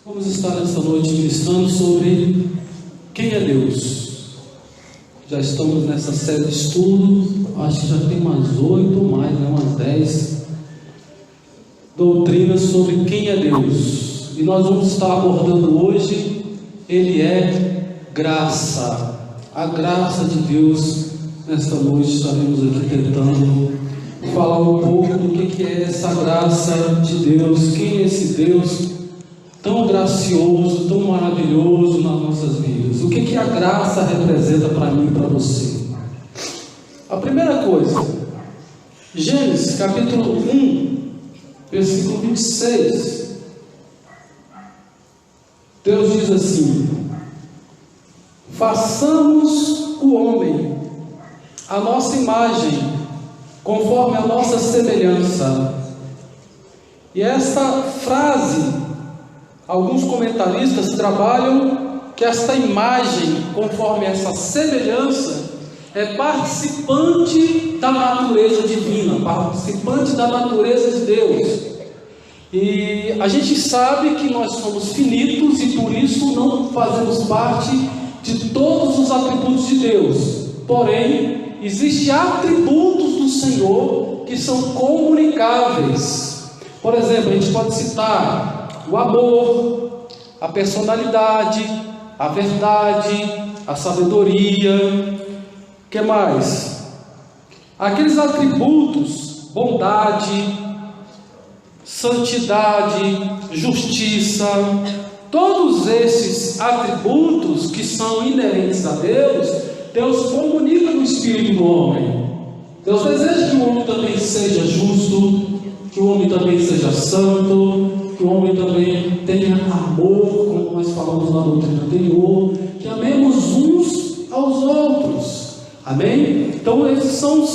Vamos estar nesta noite ministrando sobre quem é Deus. Já estamos nessa série de estudos, acho que já tem umas 8 ou mais, umas 10 doutrinas sobre quem é Deus. E nós vamos estar abordando hoje, Ele é graça. A graça de Deus. Nesta noite estaremos aqui tentando falar um pouco do que é essa graça de Deus, quem é esse Deus tão gracioso, tão maravilhoso nas nossas vidas. O que a graça representa para mim e para você? A primeira coisa, Gênesis capítulo 1, versículo 26. Deus diz assim: façamos o homem a nossa imagem, conforme a nossa semelhança. E essa frase, alguns comentaristas trabalham que esta imagem, conforme essa semelhança, é participante da natureza divina, participante da natureza de Deus. E a gente sabe que nós somos finitos e por isso não fazemos parte de todos os atributos de Deus. Porém, existem atributos do Senhor que são comunicáveis. Por exemplo, a gente pode citar o amor, a personalidade, a verdade, a sabedoria. O que mais? Aqueles atributos, bondade, santidade, justiça, todos esses atributos que são inerentes a Deus, Deus comunica no espírito do homem. Deus deseja que o homem também seja justo, que o homem também seja santo, que o homem também tenha amor, como nós falamos na doutrina anterior, que amemos uns aos outros. Amém? Então esses são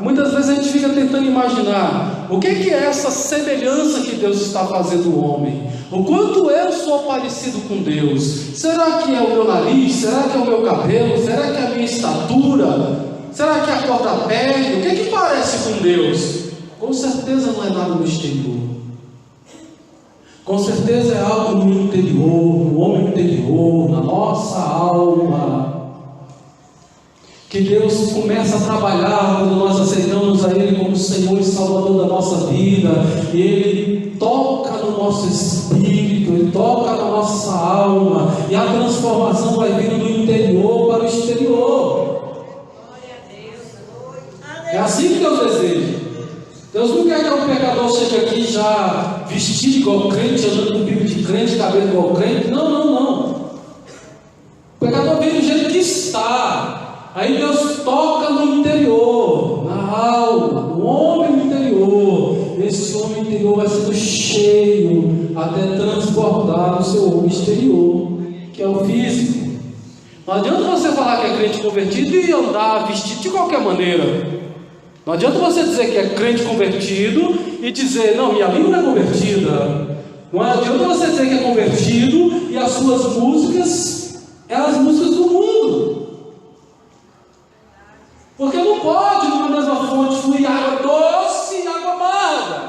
muitas vezes a gente fica tentando imaginar o que é essa semelhança que Deus está fazendo no homem. O quanto eu sou parecido com Deus. Será que é o meu nariz? Será que é o meu cabelo? Será que é a minha estatura? Será que é a cor da pele? O que parece com Deus? Com certeza não é nada no exterior. Com certeza é algo no interior, no homem interior, na nossa alma. Que Deus começa a trabalhar quando nós aceitamos a Ele como Senhor e Salvador da nossa vida. E Ele toca no nosso espírito, Ele toca na nossa alma. E a transformação vai vindo do interior para o exterior. É assim que Deus deseja. Deus não quer que o pecador chegue aqui já vestido igual crente, andando com bico de crente, cabelo igual crente. Não. O pecador vem do jeito que está. Aí Deus toca no interior, na alma, no homem interior. Esse homem interior vai sendo cheio até transbordar no seu homem exterior, que é o físico. Não adianta você falar que é crente convertido e andar vestido de qualquer maneira. Não adianta você dizer que é crente convertido e dizer, não, minha língua é convertida. Não adianta você dizer que é convertido e as suas músicas é as músicas do mundo. Porque não pode numa mesma fonte fluir água doce e água amarga.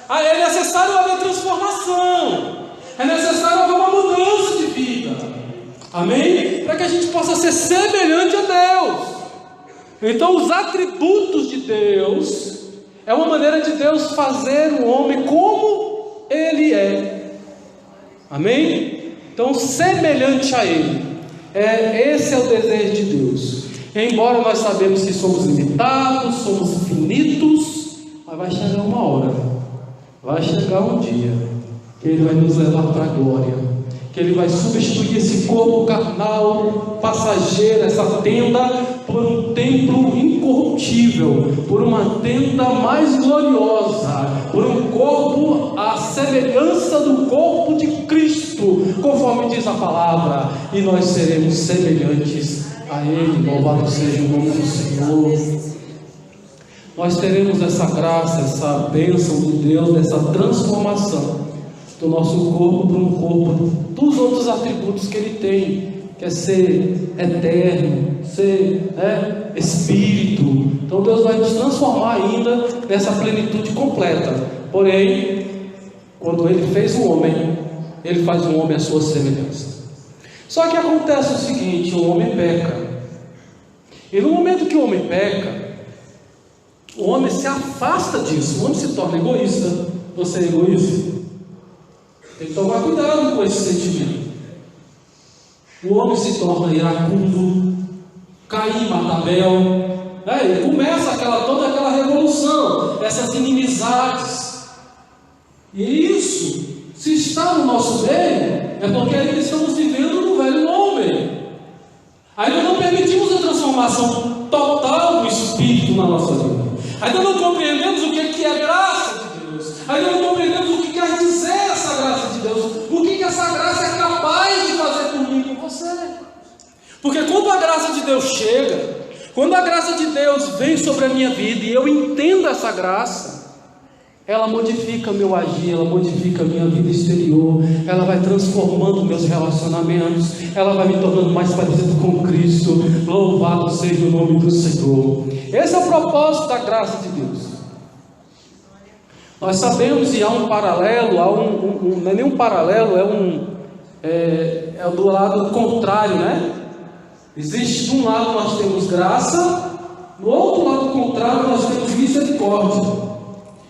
Aí é necessário haver transformação. É necessário haver uma mudança de vida. Amém? Para que a gente possa ser semelhante a Deus. Então os atributos de Deus é uma maneira de Deus fazer o homem como Ele é. Amém? Então semelhante a Ele. Esse é o desejo de Deus. Embora nós sabemos que somos limitados, somos finitos, mas vai chegar uma hora, vai chegar um dia, que Ele vai nos levar para a glória, que Ele vai substituir esse corpo carnal, passageiro, essa tenda, por um templo incorruptível, por uma tenda mais gloriosa, por um corpo à semelhança do corpo de Cristo, conforme diz a palavra, e nós seremos semelhantes a Ele. Louvado seja o nome do Senhor. Nós teremos essa graça, essa bênção de Deus, essa transformação do nosso corpo para um corpo dos outros atributos que Ele tem, que é ser eterno, ser espírito. Então Deus vai nos transformar ainda nessa plenitude completa. Porém, Quando Ele fez o homem, Ele faz o homem à sua semelhança. Só que acontece o seguinte: o homem peca. E no momento que o homem peca, o homem se afasta disso, o homem se torna egoísta. Você é egoísta? Tem que tomar cuidado com esse sentimento. O homem se torna iracundo, Caim mata Abel. Ele começa toda aquela revolução, essas inimizades. E isso, se está no nosso meio, é porque ainda estamos vivendo no velho homem. Ainda não permitimos a transformação total do Espírito na nossa vida. Ainda não compreendemos o que é graça de Deus. Ainda não compreendemos o que quer dizer essa graça de Deus. O que essa graça é capaz de fazer por mim e por você. Porque quando a graça de Deus chega, quando a graça de Deus vem sobre a minha vida e eu entendo essa graça, ela modifica meu agir, ela modifica a minha vida exterior, ela vai transformando meus relacionamentos, ela vai me tornando mais parecido com Cristo. Louvado seja o nome do Senhor. Esse é o propósito da graça de Deus. Nós sabemos, e há um paralelo, não é nenhum paralelo, é do lado contrário, né? Existe, de um lado nós temos graça, no outro lado contrário nós temos misericórdia.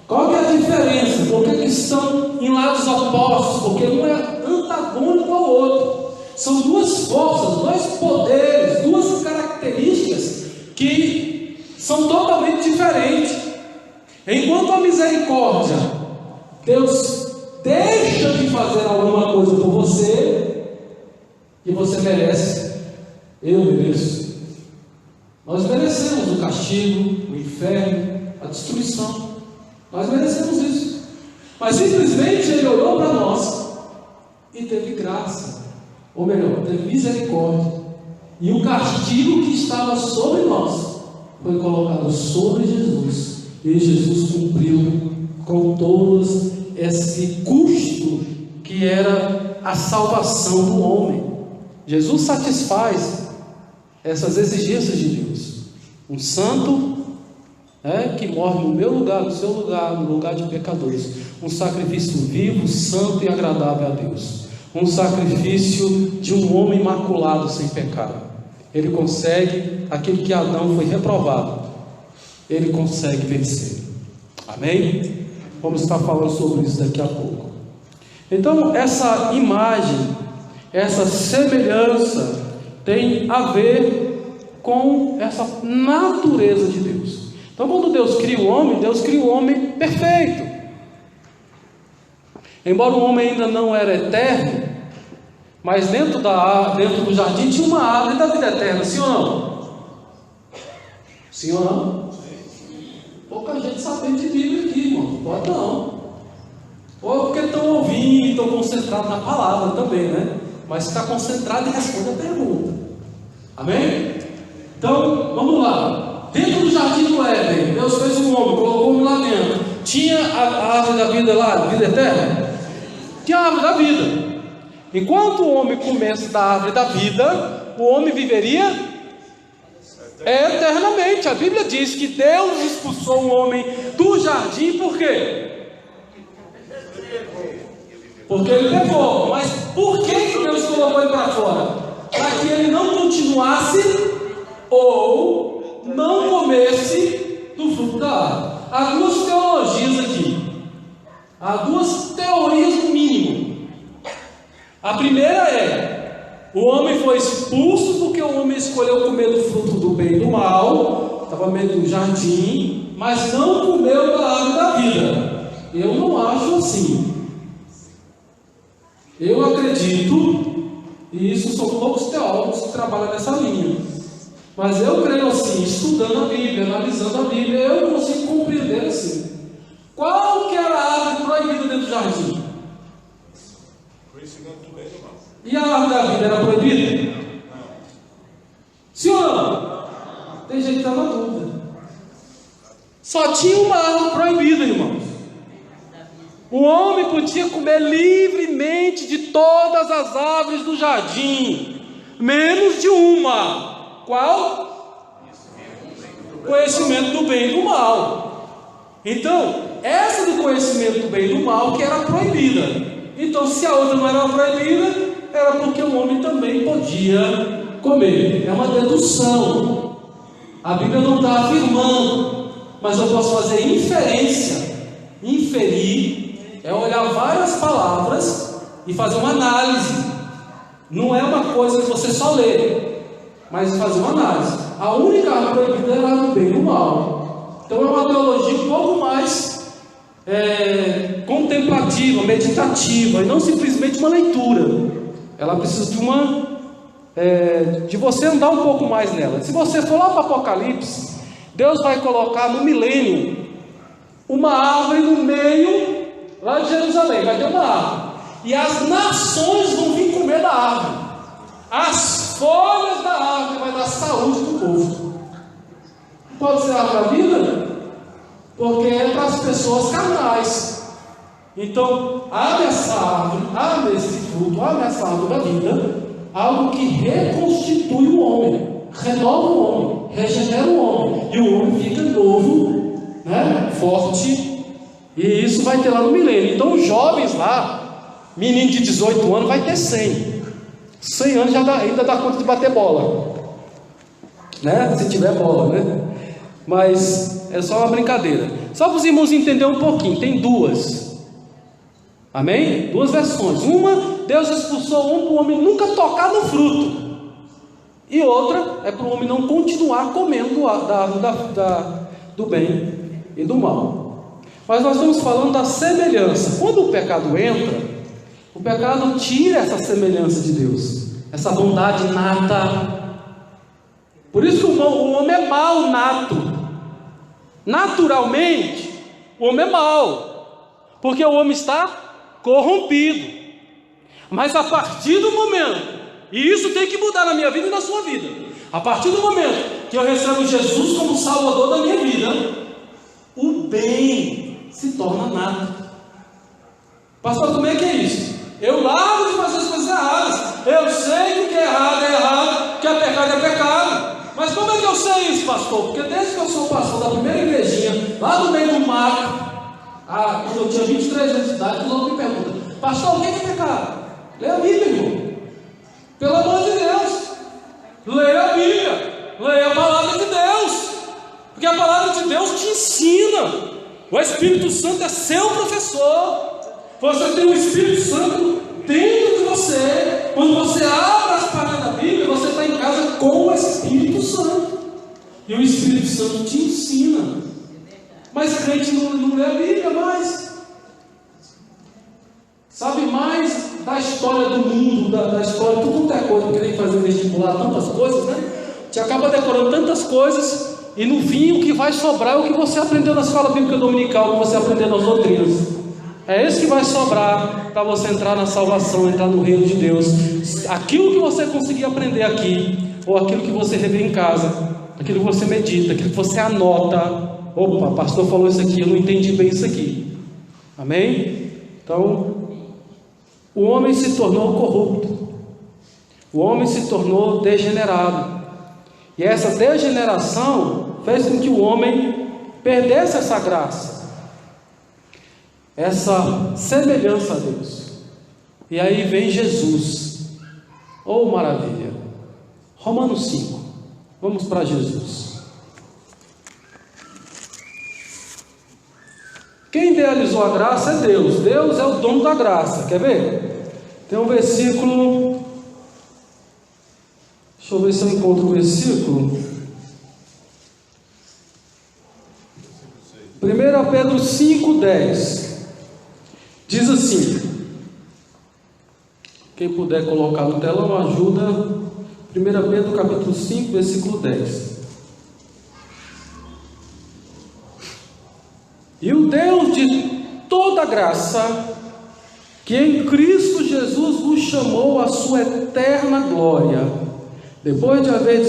Qual que é a diferença? Porque eles estão em lados opostos, porque um é antagônico ao outro. São duas forças, dois poderes, duas características que são totalmente diferentes. Enquanto a misericórdia, Deus deixa de fazer alguma coisa por você, e você merece, eu mereço. Nós merecemos o castigo, o inferno, a destruição. Nós merecemos isso. Mas simplesmente Ele olhou para nós e teve graça, ou melhor, teve misericórdia. E o castigo que estava sobre nós foi colocado sobre Jesus. E Jesus cumpriu com todo esse custo que era a salvação do homem. Jesus satisfaz essas exigências de Deus. Um santo que morre no meu lugar, no seu lugar, no lugar de pecadores. Um sacrifício vivo, santo e agradável a Deus. Um sacrifício de um homem imaculado, sem pecado. Ele consegue aquilo que Adão foi reprovado. Ele consegue vencer. Amém? Vamos estar falando sobre isso daqui a pouco. Então, essa imagem, essa semelhança tem a ver com essa natureza de Deus. Então, quando Deus cria o homem, Deus cria o homem perfeito. Embora o homem ainda não era eterno, mas dentro do jardim tinha uma árvore da vida eterna, sim ou não? Sim ou não? Pouca gente sabe de Bíblia aqui, irmão. Pode não. Ou porque estão ouvindo e estão concentrados na palavra também, né? Mas está concentrado e responde a pergunta. Amém? Então, vamos lá. Dentro do jardim do Éden, Deus fez um homem, colocou o homem lá dentro. Tinha a árvore da vida lá, a vida eterna? Tinha a árvore da vida. Enquanto o homem comesse da árvore da vida, o homem viveria eternamente. A Bíblia diz que Deus expulsou o homem do jardim, por quê? Porque ele pecou. Mas por que Deus colocou ele para fora? Para que ele não continuasse ou não comesse do fruto da árvore. Há duas teologias aqui. Há duas teorias no mínimo. A primeira é: o homem foi expulso porque o homem escolheu comer do fruto do bem e do mal, estava no meio do jardim, mas não comeu da árvore da vida. Eu não acho assim. Eu acredito, e isso são poucos teólogos que trabalham nessa linha, mas eu creio assim, estudando a Bíblia, analisando a Bíblia, eu consigo compreender assim. Qual que era a árvore proibida dentro do jardim? Conhecimento do bem e do mal. E a árvore da vida era proibida? Não. Sim ou não? Tem gente que está na dúvida. Só tinha uma árvore proibida, irmãos. O homem podia comer livremente de todas as árvores do jardim, menos de uma. Qual? Conhecimento do bem e do mal. Então, essa do conhecimento do bem e do mal que era proibida. Então, se a outra não era proibida, era porque o homem também podia comer. É uma dedução. A Bíblia não está afirmando, mas eu posso fazer inferência. Inferir é olhar várias palavras e fazer uma análise. Não é uma coisa que você só lê, mas fazer uma análise. A única árvore proibida era do bem e do mal. Então é uma teologia um pouco mais contemplativa, meditativa, e não simplesmente uma leitura. Ela precisa de você andar um pouco mais nela. Se você for lá para o Apocalipse, Deus vai colocar no milênio uma árvore no meio lá de Jerusalém. Vai ter uma árvore, e as nações vão vir comer da árvore. As folhas da árvore vai dar saúde para o povo. Pode ser árvore da vida, porque é para as pessoas carnais. Então, abre essa árvore, abre esse fruto, abre essa árvore da vida, algo que reconstitui o homem, renova o homem, regenera o homem, e o homem fica novo, né? Forte. E isso vai ter lá no milênio. Então, os jovens lá, menino de 18 anos, vai ter 100 anos, ainda dá conta de bater bola, né? Se tiver bola, né? Mas é só uma brincadeira. Só para os irmãos entenderem um pouquinho, tem duas. Amém? Duas versões. Uma, Deus expulsou um para o homem nunca tocar no fruto, e outra é para o homem não continuar comendo do bem e do mal. Mas nós estamos falando da semelhança. Quando o pecado entra, o pecado tira essa semelhança de Deus, essa bondade nata. Por isso que o homem é mau nato. Naturalmente, o homem é mau, porque o homem está corrompido. Mas a partir do momento, e isso tem que mudar na minha vida e na sua vida, a partir do momento que eu recebo Jesus como Salvador da minha vida, o bem se torna nato. Pastor, como é que é isso? Eu largo de fazer as coisas erradas. Eu sei que o que é errado, que é pecado é pecado. Mas como é que eu sei isso, pastor? Porque desde que eu sou pastor da primeira igrejinha, lá no meio do mato, quando eu tinha 23 anos de idade, o outro me pergunta: pastor, o que é pecado? Leia a Bíblia, irmão. Pelo amor de Deus, leia a Bíblia, leia a palavra de Deus, porque a palavra de Deus te ensina. O Espírito Santo é seu professor. Você tem o Espírito Santo dentro de você. Quando você abre as páginas da Bíblia, você está em casa com o Espírito Santo, e o Espírito Santo te ensina. Mas crente não lê a Bíblia mais, sabe mais da história do mundo, da história, tudo quanto é coisa, porque tem que fazer vestibular, tantas coisas, né? Te acaba decorando tantas coisas, e no fim o que vai sobrar é o que você aprendeu na escola bíblica dominical, o que você aprendeu nas doutrinas. É isso que vai sobrar para você entrar na salvação, entrar no reino de Deus. Aquilo que você conseguir aprender aqui, ou aquilo que você revê em casa, aquilo que você medita, aquilo que você anota. Opa, o pastor falou isso aqui, eu não entendi bem isso aqui. Amém? Então, o homem se tornou corrupto, o homem se tornou degenerado, e essa degeneração fez com que o homem perdesse essa graça, essa semelhança a Deus. E aí vem Jesus. Oh, maravilha! Romanos 5. Vamos para Jesus. Quem idealizou a graça é Deus. Deus é o dono da graça. Quer ver? Tem um versículo. Deixa eu ver se eu encontro o versículo. 1 Pedro 5,10. Diz assim. Quem puder colocar no telão, ajuda. 1 Pedro capítulo 5, versículo 10. E o Deus de toda graça, que em Cristo Jesus vos chamou à sua eterna glória, depois de haver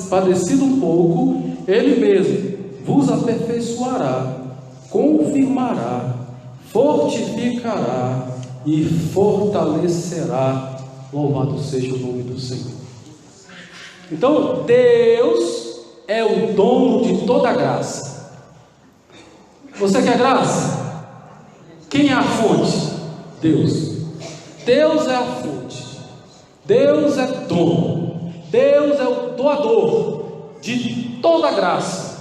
padecido um pouco, Ele mesmo vos aperfeiçoará, confirmará, fortificará e fortalecerá. Louvado seja o nome do Senhor. Então, Deus é o dono de toda graça. Você quer graça? Quem é a fonte? Deus. Deus é a fonte. Deus é dono. Deus é o doador de toda a graça.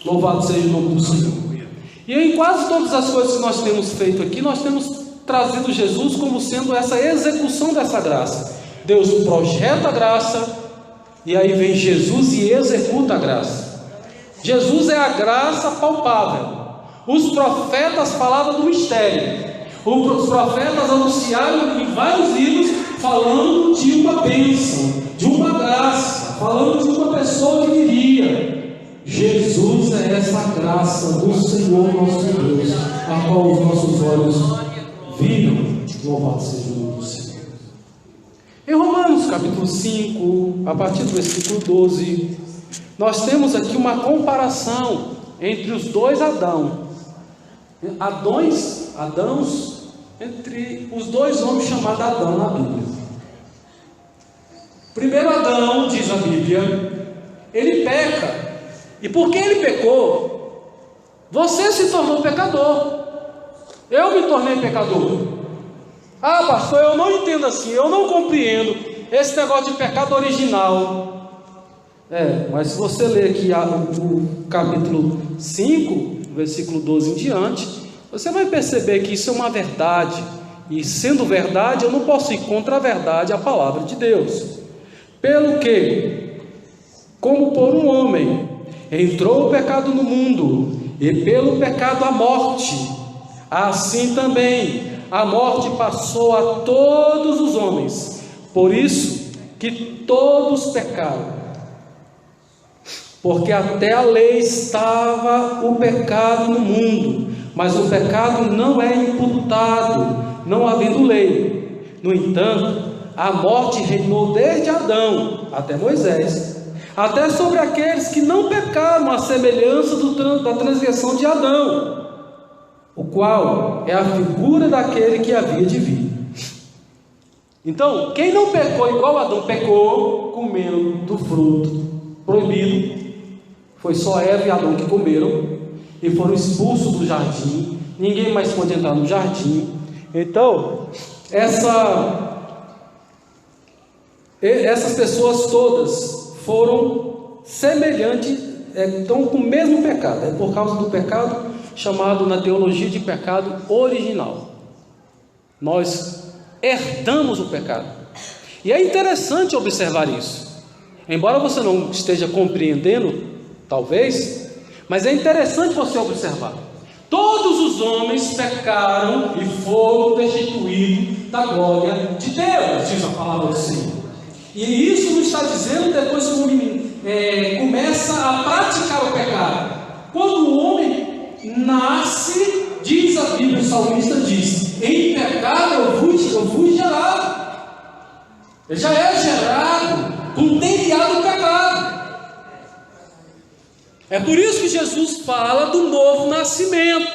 Louvado seja o nome do Senhor. E em quase todas as coisas que nós temos feito aqui, nós temos trazido Jesus como sendo essa execução dessa graça. Deus projeta a graça, e aí vem Jesus e executa a graça. Jesus é a graça palpável. Os profetas falavam do mistério. Os profetas anunciaram em vários livros, falando de uma bênção, de uma graça, falando de uma pessoa que viria. Jesus é essa graça do Senhor nosso Deus, a qual os nossos olhos viram. Louvado seja o nome do Senhor. Em Romanos capítulo 5, a partir do versículo 12, nós temos aqui uma comparação entre os dois Adãos, entre os dois homens chamados Adão na Bíblia. Primeiro Adão, diz a Bíblia, ele peca. E porque ele pecou, você se tornou pecador. Eu me tornei pecador. Ah, pastor, eu não entendo assim, eu não compreendo esse negócio de pecado original. Mas se você ler aqui o capítulo 5, versículo 12 em diante, você vai perceber que isso é uma verdade. E sendo verdade, eu não posso ir contra a verdade, a palavra de Deus. Pelo que, como por um homem entrou o pecado no mundo, e pelo pecado a morte, assim também a morte passou a todos os homens, por isso que todos pecaram. Porque até a lei estava o pecado no mundo, mas o pecado não é imputado, não havendo lei. No entanto, a morte reinou desde Adão até Moisés, até sobre aqueles que não pecaram, à semelhança da transgressão de Adão, o qual é a figura daquele que havia de vir. Então, quem não pecou igual Adão pecou, comendo do fruto proibido, foi só Eva e Adão que comeram e foram expulsos do jardim. Ninguém mais pôde entrar no jardim. Então, essas pessoas todas foram semelhantes, estão com o mesmo pecado. É por causa do pecado chamado na teologia de pecado original. Nós herdamos o pecado. E é interessante observar isso. Embora você não esteja compreendendo, talvez, mas é interessante você observar. Todos os homens pecaram e foram destituídos da glória de Deus, diz a palavra do Senhor. E isso não está dizendo depois que o homem começa a praticar o pecado. Quando o homem nasce, diz a Bíblia, o salmista diz: em pecado eu fui gerado. Ele já é gerado com o DNA do pecado. É por isso que Jesus fala do novo nascimento.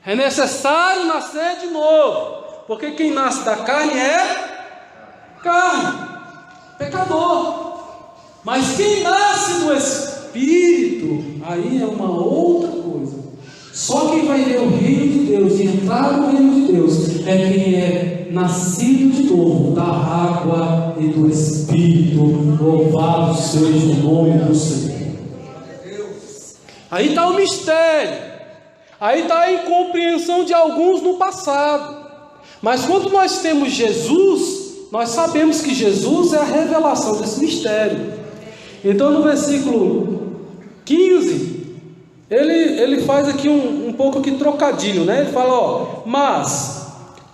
É necessário nascer de novo, porque quem nasce da carne é carne, pecador. Mas quem nasce do Espírito, aí é uma outra coisa. Só quem vai ver o reino de Deus e entrar no reino de Deus é quem é nascido de novo da água e do Espírito. Louvado seja o nome do Senhor. Aí está o mistério, aí está a incompreensão de alguns no passado. Mas quando nós temos Jesus, nós sabemos que Jesus é a revelação desse mistério. Então no versículo 15, ele faz aqui um pouco aqui trocadilho, né? Ele fala,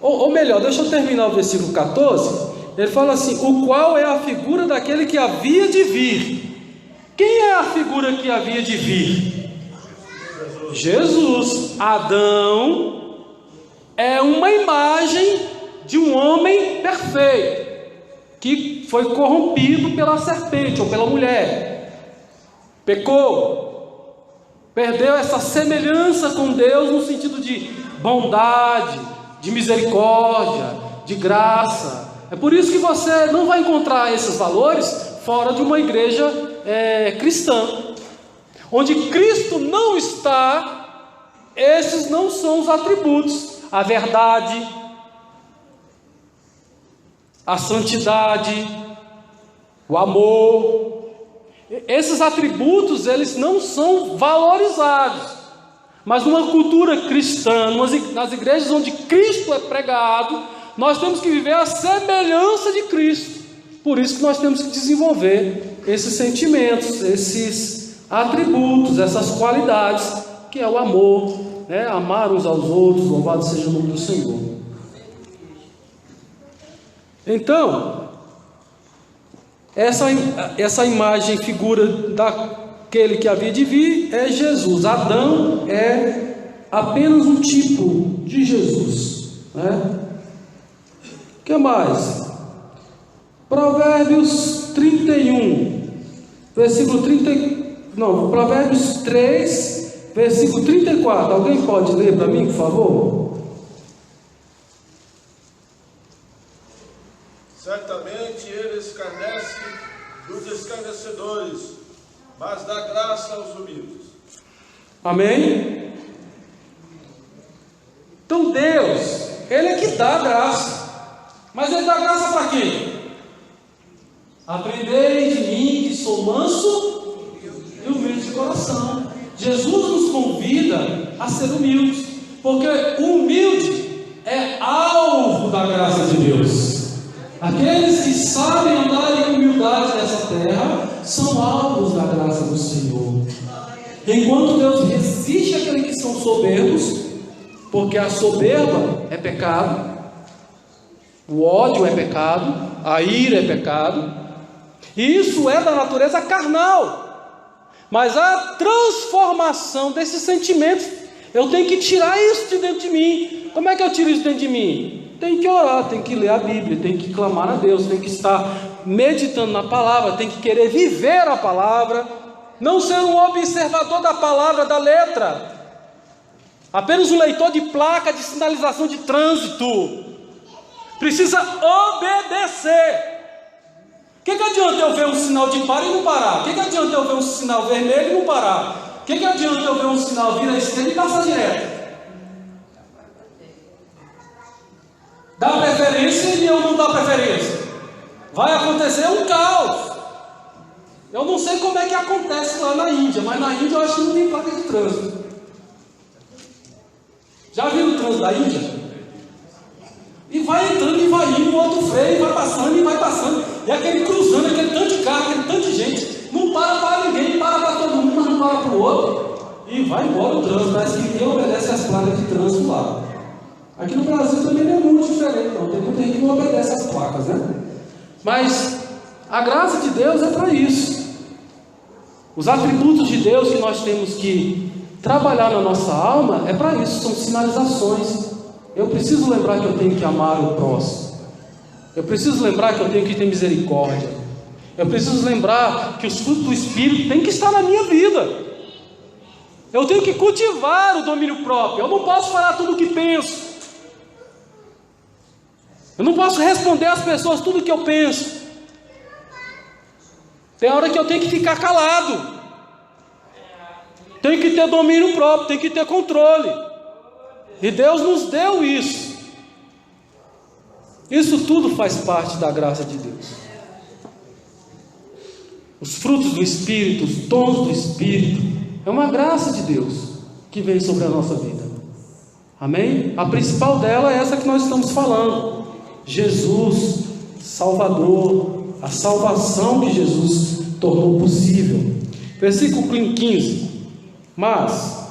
ou melhor, deixa eu terminar o versículo 14. Ele fala assim: o qual é a figura daquele que havia de vir. Quem é a figura que havia de vir? Jesus. Adão é uma imagem de um homem perfeito, que foi corrompido pela serpente ou pela mulher, pecou, perdeu essa semelhança com Deus no sentido de bondade, de misericórdia, de graça. É por isso que você não vai encontrar esses valores fora de uma igreja cristã, onde Cristo não está esses não são os atributos: a verdade, a santidade, o amor. Esses atributos, eles não são valorizados. Mas numa cultura cristã, nas igrejas onde Cristo é pregado, nós temos que viver a semelhança de Cristo. Por isso que nós temos que desenvolver esses sentimentos, esses atributos, essas qualidades, que é o amor, né? Amar uns aos outros, louvado seja o nome do Senhor. Então, essa imagem, figura daquele que havia de vir, é Jesus. Adão é apenas um tipo de Jesus, né? O que mais? Provérbios 31, versículo 30, não, Provérbios 3, versículo 34. Alguém pode ler para mim, por favor? Certamente ele escarnece dos escarnecedores, mas dá graça aos humildes. Amém? Então Deus, Ele é que dá graça. Mas Ele dá graça para quem? Aprendei de mim, que sou manso e humilde de coração. Jesus nos convida a ser humildes, porque o humilde é alvo da graça de Deus. Aqueles que sabem andar em humildade nessa terra são alvos da graça do Senhor. Enquanto Deus resiste àqueles que são soberbos, porque a soberba é pecado, o ódio é pecado, a ira é pecado, e isso é da natureza carnal. Mas a transformação desses sentimentos, eu tenho que tirar isso de dentro de mim. Como é que eu tiro isso dentro de mim? Tem que orar, tem que ler a Bíblia, tem que clamar a Deus, tem que estar meditando na palavra, tem que querer viver a palavra, não ser um observador da palavra, da letra, apenas um leitor de placa de sinalização de trânsito. Precisa obedecer. O que adianta eu ver um sinal de para e não parar? O que adianta eu ver um sinal vermelho e não parar? O que adianta eu ver um sinal vir à esquerda e passar direto? Dá preferência e eu não dá preferência. Vai acontecer um caos. Eu não sei como é que acontece lá na Índia, mas na Índia eu acho que não tem placa de trânsito. Já viram o trânsito da Índia? E vai entrando e vai indo, o outro freio, vai passando e vai passando. E aquele cruzando, aquele tanto de carro, aquele tanto de gente. Não para ninguém, para todo mundo, mas não para para o outro. E vai embora o trânsito. Parece que ninguém obedece as placas de trânsito lá. Aqui no Brasil também não é muito diferente, não. Tem muita gente que não obedece as placas, né? Mas a graça de Deus é para isso. Os atributos de Deus que nós temos que trabalhar na nossa alma é para isso, são sinalizações. Eu preciso lembrar que eu tenho que amar o próximo. Eu preciso lembrar que eu tenho que ter misericórdia. Eu preciso lembrar que os frutos do Espírito têm que estar na minha vida. Eu tenho que cultivar o domínio próprio. Eu não posso falar tudo o que penso. Eu não posso responder às pessoas tudo o que eu penso. Tem hora que eu tenho que ficar calado. Tenho que ter domínio próprio, tenho que ter controle. E Deus nos deu isso. Isso tudo faz parte da graça de Deus. Os frutos do Espírito, os dons do Espírito, é uma graça de Deus que vem sobre a nossa vida. Amém? A principal dela é essa que nós estamos falando. Jesus, Salvador, a salvação que Jesus tornou possível. Versículo 15. Mas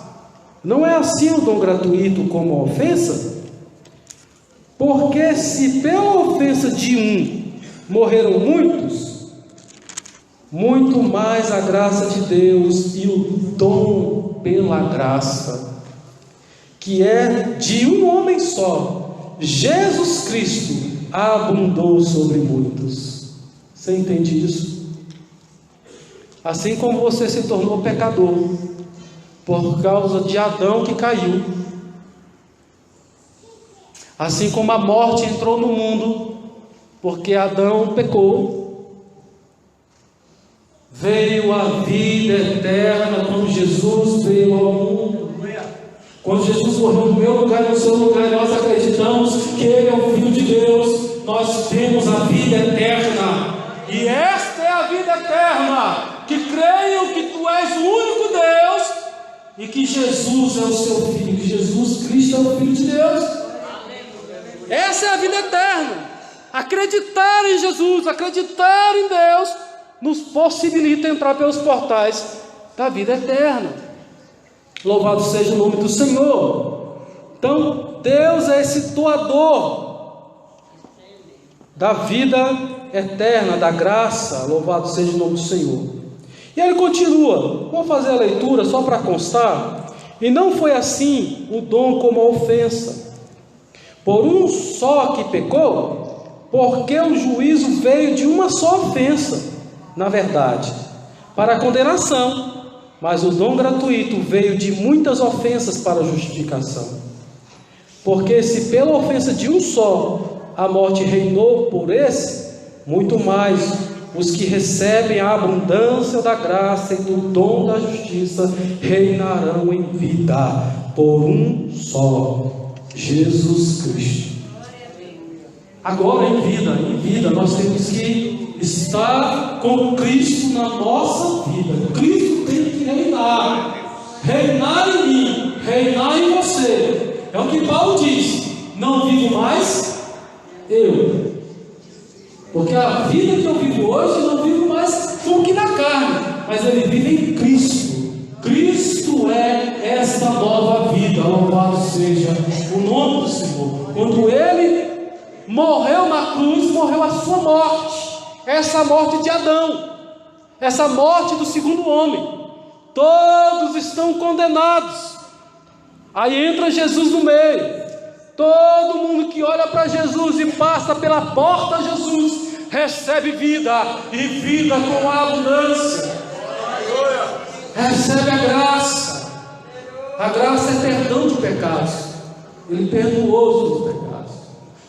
não é assim o dom gratuito como a ofensa? Porque se pela ofensa de um morreram muitos, muito mais a graça de Deus e o dom pela graça, que é de um homem só, Jesus Cristo, abundou sobre muitos. Você entende isso? Assim como você se tornou pecador por causa de Adão que caiu, assim como a morte entrou no mundo porque Adão pecou, veio a vida eterna quando Jesus veio ao mundo. Quando Jesus morreu no meu lugar e no seu lugar, nós acreditamos que Ele é o Filho de Deus, nós temos a vida eterna. E esta é a vida eterna, que creiam que Tu és o único Deus e que Jesus é o Seu Filho, que Jesus Cristo é o Filho de Deus. Essa é a vida eterna. Acreditar em Jesus, acreditar em Deus, nos possibilita entrar pelos portais da vida eterna. Louvado seja o nome do Senhor. Então, Deus é esse doador da vida eterna, da graça. Louvado seja o nome do Senhor. E ele continua. Vou fazer a leitura só para constar. E não foi assim o dom como a ofensa. Por um só que pecou, porque o juízo veio de uma só ofensa, na verdade, para a condenação. Mas o dom gratuito veio de muitas ofensas para a justificação. Porque se pela ofensa de um só a morte reinou por esse, muito mais os que recebem a abundância da graça e do dom da justiça reinarão em vida por um só, Jesus Cristo. Agora em vida nós temos que estar com Cristo na nossa vida. Cristo tem que reinar em mim, reinar em você. É o que Paulo diz: não vivo mais eu, porque a vida que eu vivo hoje, não vivo mais como que na carne, mas ele vive em Cristo. Cristo é esta nova vida. Louvado seja o nome do Senhor. Quando ele morreu na cruz, morreu a sua morte, essa morte de Adão, essa morte do segundo homem. Todos estão condenados. Aí entra Jesus no meio. Todo mundo que olha para Jesus e passa pela porta de Jesus recebe vida, e vida com abundância. Recebe a graça. A graça é perdão de pecados. Ele perdoou os teus pecados.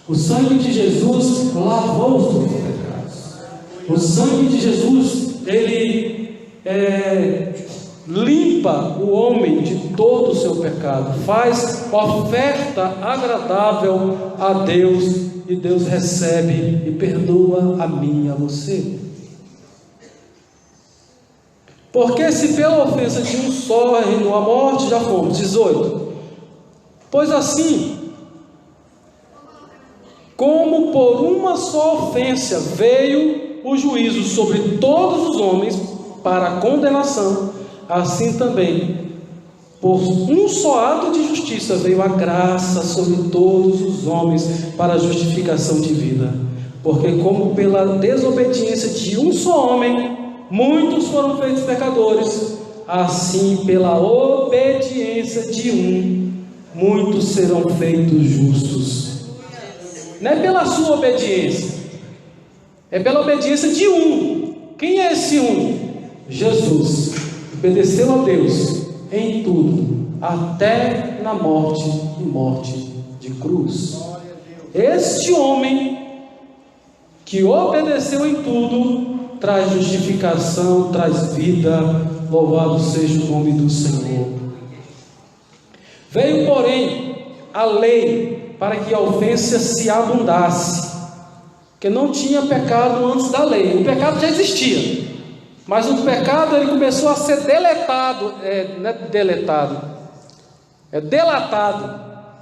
O sangue de Jesus lavou os teus pecados. O sangue de Jesus, ele limpa o homem de todo o seu pecado, faz oferta agradável a Deus, e Deus recebe e perdoa a mim e a você. Porque se pela ofensa de um só reinou a morte, já fomos. 18. Pois assim, como por uma só ofensa veio o juízo sobre todos os homens para a condenação, assim também, por um só ato de justiça veio a graça sobre todos os homens para a justificação de vida. Porque como pela desobediência de um só homem muitos foram feitos pecadores, assim pela obediência de um muitos serão feitos justos. Não é pela sua obediência, é pela obediência de um. Quem é esse um? Jesus. Obedeceu a Deus em tudo, até na morte e morte de cruz. Este homem que obedeceu em tudo traz justificação, traz vida. Louvado seja o nome do Senhor. Veio, porém, a lei para que a ofensa se abundasse, porque não tinha pecado antes da lei. O pecado já existia, mas o pecado ele começou a ser delatado,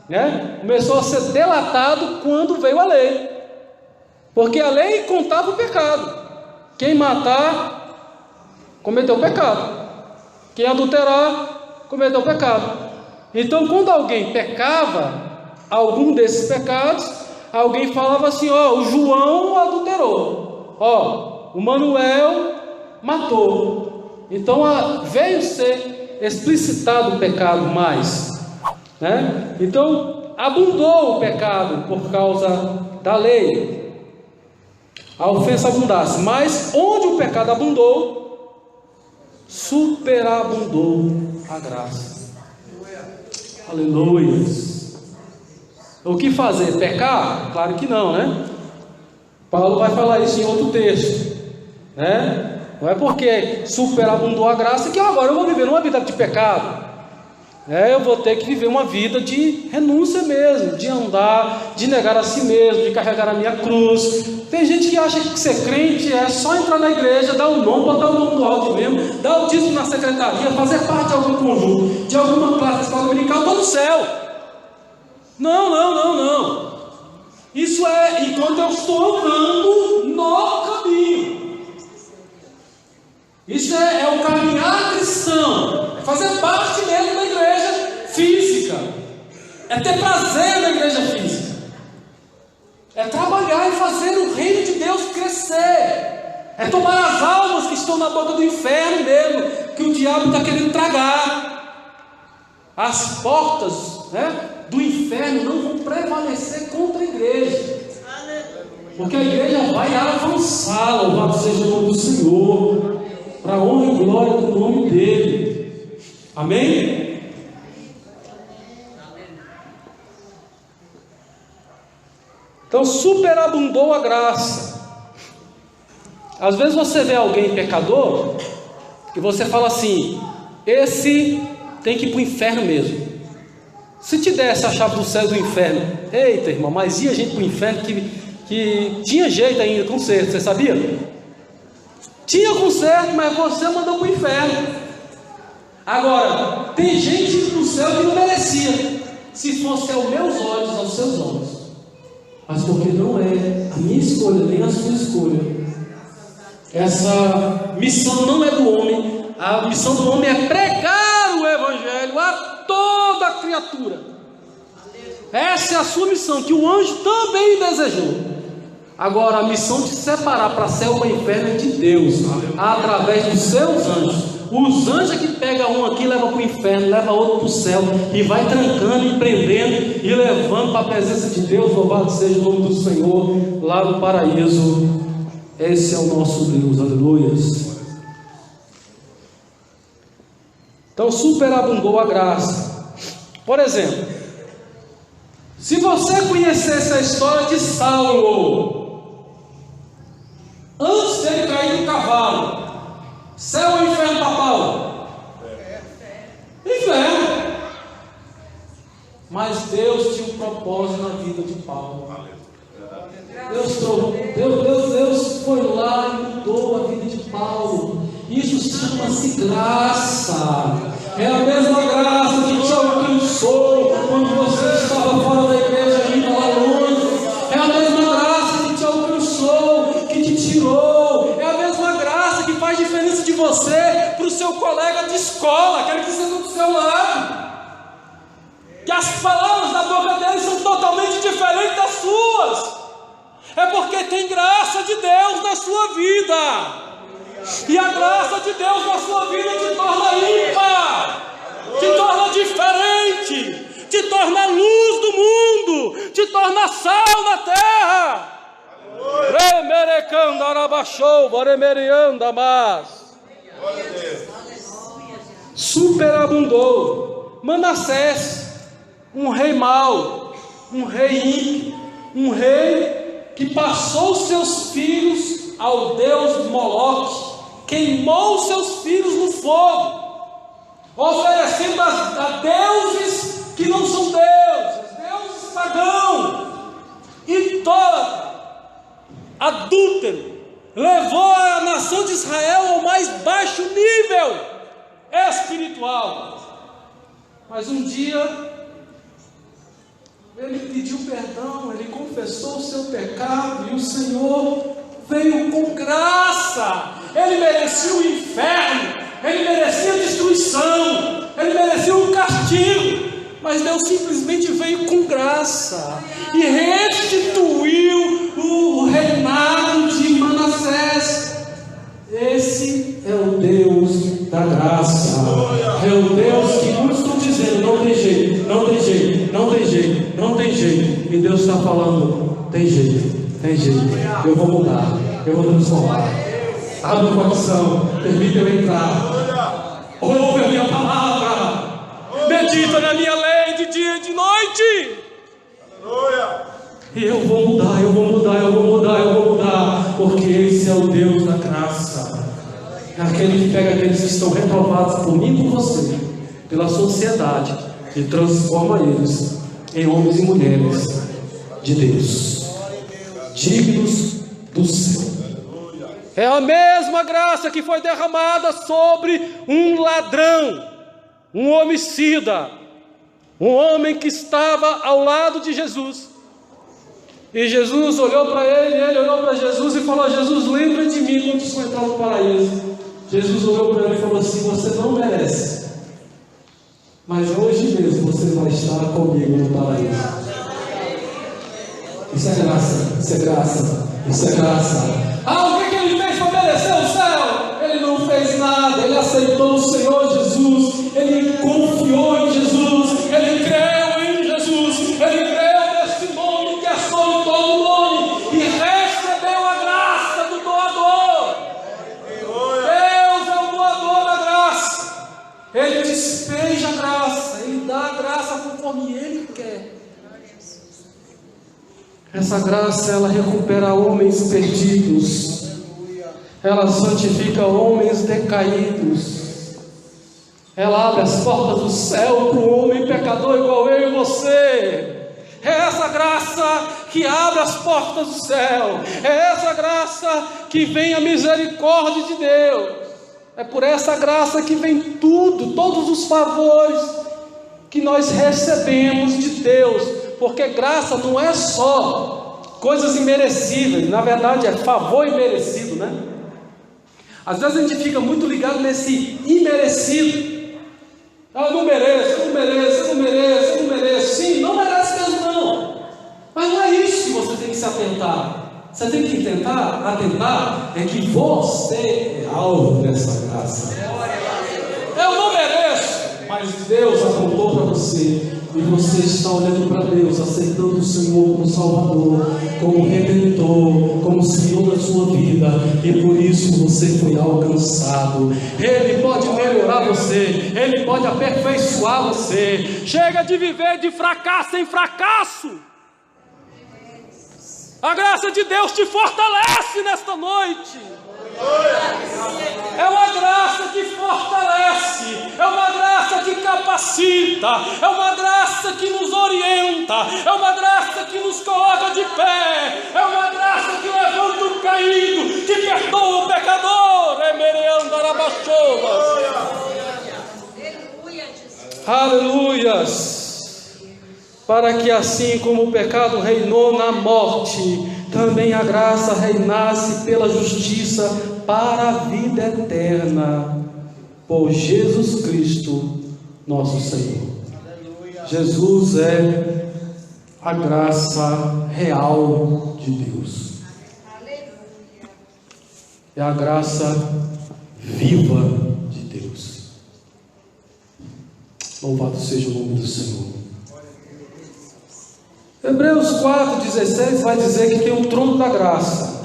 né? Começou a ser delatado quando veio a lei, porque a lei contava o pecado. Quem matar, cometeu pecado. Quem adulterar, cometeu pecado. Então, quando alguém pecava algum desses pecados, alguém falava assim: ó, o João adulterou, ó, o Manuel matou. Então veio ser explicitado o pecado mais, né? Então abundou o pecado por causa da lei, a ofensa abundasse. Mas onde o pecado abundou, superabundou a graça. Aleluia. O que fazer? Pecar? Claro que não, né? Paulo vai falar isso em outro texto, né? Não é porque superabundou a graça que agora eu vou viver numa vida de pecado. Eu vou ter que viver uma vida de renúncia mesmo, de andar, de negar a si mesmo, de carregar a minha cruz. Tem gente que acha que ser crente é só entrar na igreja, dar o nome, botar o nome do áudio mesmo, dar o dízimo na secretaria, fazer parte de algum conjunto, de alguma classe de escola dominical, estou no céu. Não. Isso é enquanto eu estou andando no caminho. Isso é o caminhar cristão, é fazer parte mesmo da igreja física, é ter prazer na igreja física, é trabalhar e fazer o reino de Deus crescer, é tomar as almas que estão na boca do inferno mesmo, que o diabo está querendo tragar. As portas, do inferno não vão prevalecer contra a igreja, porque a igreja vai avançar. Louvado seja o nome do Senhor, para a honra e glória do nome dele. Amém? Então superabundou a graça. Às vezes você vê alguém pecador e você fala assim: esse tem que ir para o inferno mesmo. Se te desse a chave do céu e do inferno, eita irmão, mas ia a gente para o inferno que tinha jeito ainda, conserto, você sabia? Tinha conserto, mas você mandou para o inferno. Agora, tem gente no céu que não merecia, se fosse aos meus olhos, aos seus olhos, mas porque não é a minha escolha, nem a sua escolha. Essa missão não é do homem. A missão do homem é pregar o evangelho a toda criatura. Essa é a sua missão, que o anjo também desejou. Agora, a missão de separar para céu e inferno é de Deus, através dos seus anjos. Os anjos é que pega um aqui, leva para o inferno, leva outro para o céu, e vai trancando e prendendo e levando para a presença de Deus. Louvado seja o nome do Senhor, lá no paraíso. Esse é o nosso Deus, aleluias. Então superabundou a graça. Por exemplo, se você conhecesse a história de Saulo, antes dele cair do cavalo, céu ou inferno para Paulo? Inferno. Mas Deus tinha um propósito na vida de Paulo. Deus foi lá e mudou a vida de Paulo. Isso chama-se graça. É a mesma graça que te alcançou quando você estava fora da igreja, ainda lá longe. É a mesma graça que te alcançou, que te tirou. É a mesma graça que faz diferença de você para o seu colega de escola, aquele que senta do seu lado. Que as palavras da boca dele são totalmente diferentes das suas. É porque tem graça de Deus na sua vida. E a graça de Deus na sua vida te torna ímpar, te torna diferente, te torna luz do mundo, te torna sal na terra. Superabundou. Manassés, um rei mau, um rei ímpio, um rei que passou seus filhos ao deus Moloque, queimou seus filhos no fogo, oferecendo a deuses que não são deuses pagãos, idólatra, adúltero. Levou a nação de Israel ao mais baixo nível espiritual. Mas um dia ele pediu perdão, ele confessou o seu pecado e o Senhor veio com graça. Ele merecia o inferno, ele merecia a destruição, ele merecia o castigo, mas Deus simplesmente veio com graça e restituiu o reinado de Manassés. Esse é o Deus da graça. É o Deus que muitos estão dizendo: não tem jeito, não tem jeito, não tem jeito, não tem jeito. E Deus está falando: tem jeito, tem jeito. Eu vou mudar, eu vou transformar. Abre o coração, permita eu entrar. Ouve a minha palavra, medita na minha lei de dia e de noite. E eu vou mudar, eu vou mudar, eu vou mudar, eu vou mudar, porque esse é o Deus da graça. É aquele que pega aqueles que estão reprovados por mim e por você, pela sociedade e transforma eles em homens e mulheres de Deus, dignos do céu. É a mesma graça que foi derramada sobre um ladrão, um homicida, um homem que estava ao lado de Jesus. E Jesus olhou para ele olhou para Jesus e falou: Jesus, lembra de mim quando você entrar no paraíso. Jesus olhou para ele e falou assim: você não merece, mas hoje mesmo você vai estar comigo no paraíso. Isso é graça, isso é graça, isso é graça. Ah, o que ele fez para merecer o céu? Ele não fez nada, ele aceitou o Senhor Jesus, ele confiou em Jesus, ele creu em Jesus, ele creu nesse nome que é sobre todo nome e recebeu a graça do doador. Deus é o doador da graça, ele despeja a graça, ele dá a graça conforme ele quer. Essa graça, ela recupera homens perdidos, ela santifica homens decaídos, ela abre as portas do céu para um homem pecador igual eu e você. É essa graça que abre as portas do céu, é essa graça que vem a misericórdia de Deus, é por essa graça que vem tudo, todos os favores que nós recebemos de Deus. Porque graça não é só coisas imerecíveis, na verdade é favor imerecido, né? Às vezes a gente fica muito ligado nesse imerecido. Eu não mereço, eu não mereço, eu não mereço, eu não mereço. Sim, não merece mesmo não. Mas não é isso que você tem que se atentar. Você tem que atentar é que você é alvo dessa graça. Eu não mereço, mas Deus apontou para você. E você está olhando para Deus, aceitando o Senhor como Salvador, como Redentor, como Senhor da sua vida, e por isso você foi alcançado. Ele pode melhorar você, Ele pode aperfeiçoar você. Chega de viver de fracasso em fracasso. A graça de Deus te fortalece nesta noite. É uma graça que fortalece, é uma graça que capacita, é uma graça que nos orienta, é uma graça que nos coloca de pé, é uma graça que levanta o caído, que perdoa o pecador. Aleluias! Para que assim como o pecado reinou na morte, também a graça reinasse pela justiça para a vida eterna, por Jesus Cristo, nosso Senhor. Jesus é a graça real de Deus. É a graça viva de Deus. Louvado seja o nome do Senhor. Hebreus 4,16 vai dizer que tem um trono da graça.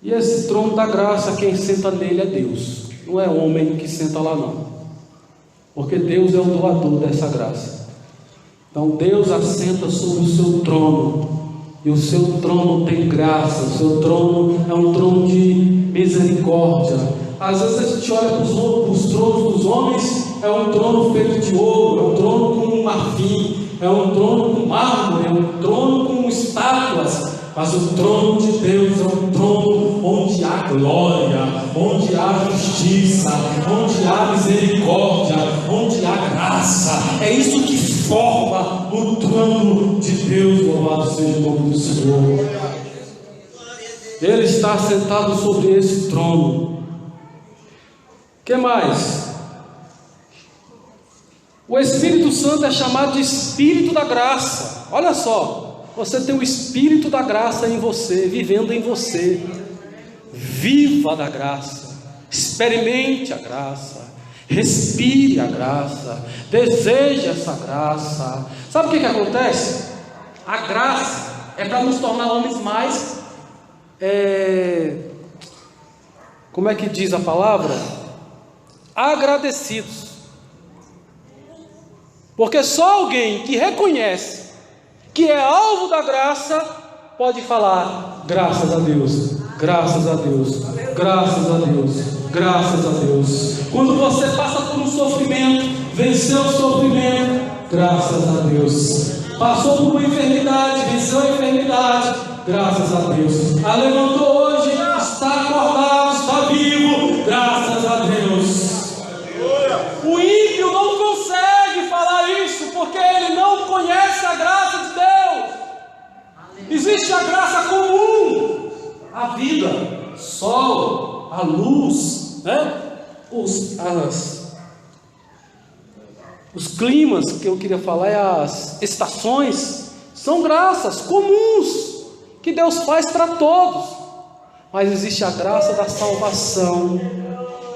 E esse trono da graça, quem senta nele é Deus. Não é homem que senta lá não. Porque Deus é o doador dessa graça. Então Deus assenta sobre o seu trono. E o seu trono tem graça. O seu trono é um trono de misericórdia. Às vezes a gente olha para os tronos dos homens, é um trono feito de ouro, é um trono com marfim, é um trono com mármore, é um trono com estátuas. Mas o trono de Deus é um trono onde há glória, onde há justiça, onde há misericórdia, onde há graça. É isso que forma o trono de Deus. Louvado seja o nome do Senhor. Ele está sentado sobre esse trono. O que mais? O Espírito Santo é chamado de Espírito da Graça. Olha só, você tem o Espírito da Graça em você, vivendo em você. Viva da graça, experimente a graça, respire a graça, deseje essa graça. Sabe o que acontece? A graça é para nos tornar homens mais, como é que diz a palavra? Agradecidos. Porque só alguém que reconhece que é alvo da graça pode falar: graças a Deus, graças a Deus, graças a Deus. graças a Deus. Quando você passa por um sofrimento, venceu o sofrimento, graças a Deus. Passou por uma enfermidade, venceu a enfermidade, graças a Deus. Levantou hoje, está acordado, está vivo, graças a Deus. O ímpio não consegue falar isso, porque ele não conhece a graça de Deus. Existe a graça comum, a vida, sol, a luz, né? Os climas que eu queria falar, as estações, são graças comuns que Deus faz para todos. Mas existe a graça da salvação,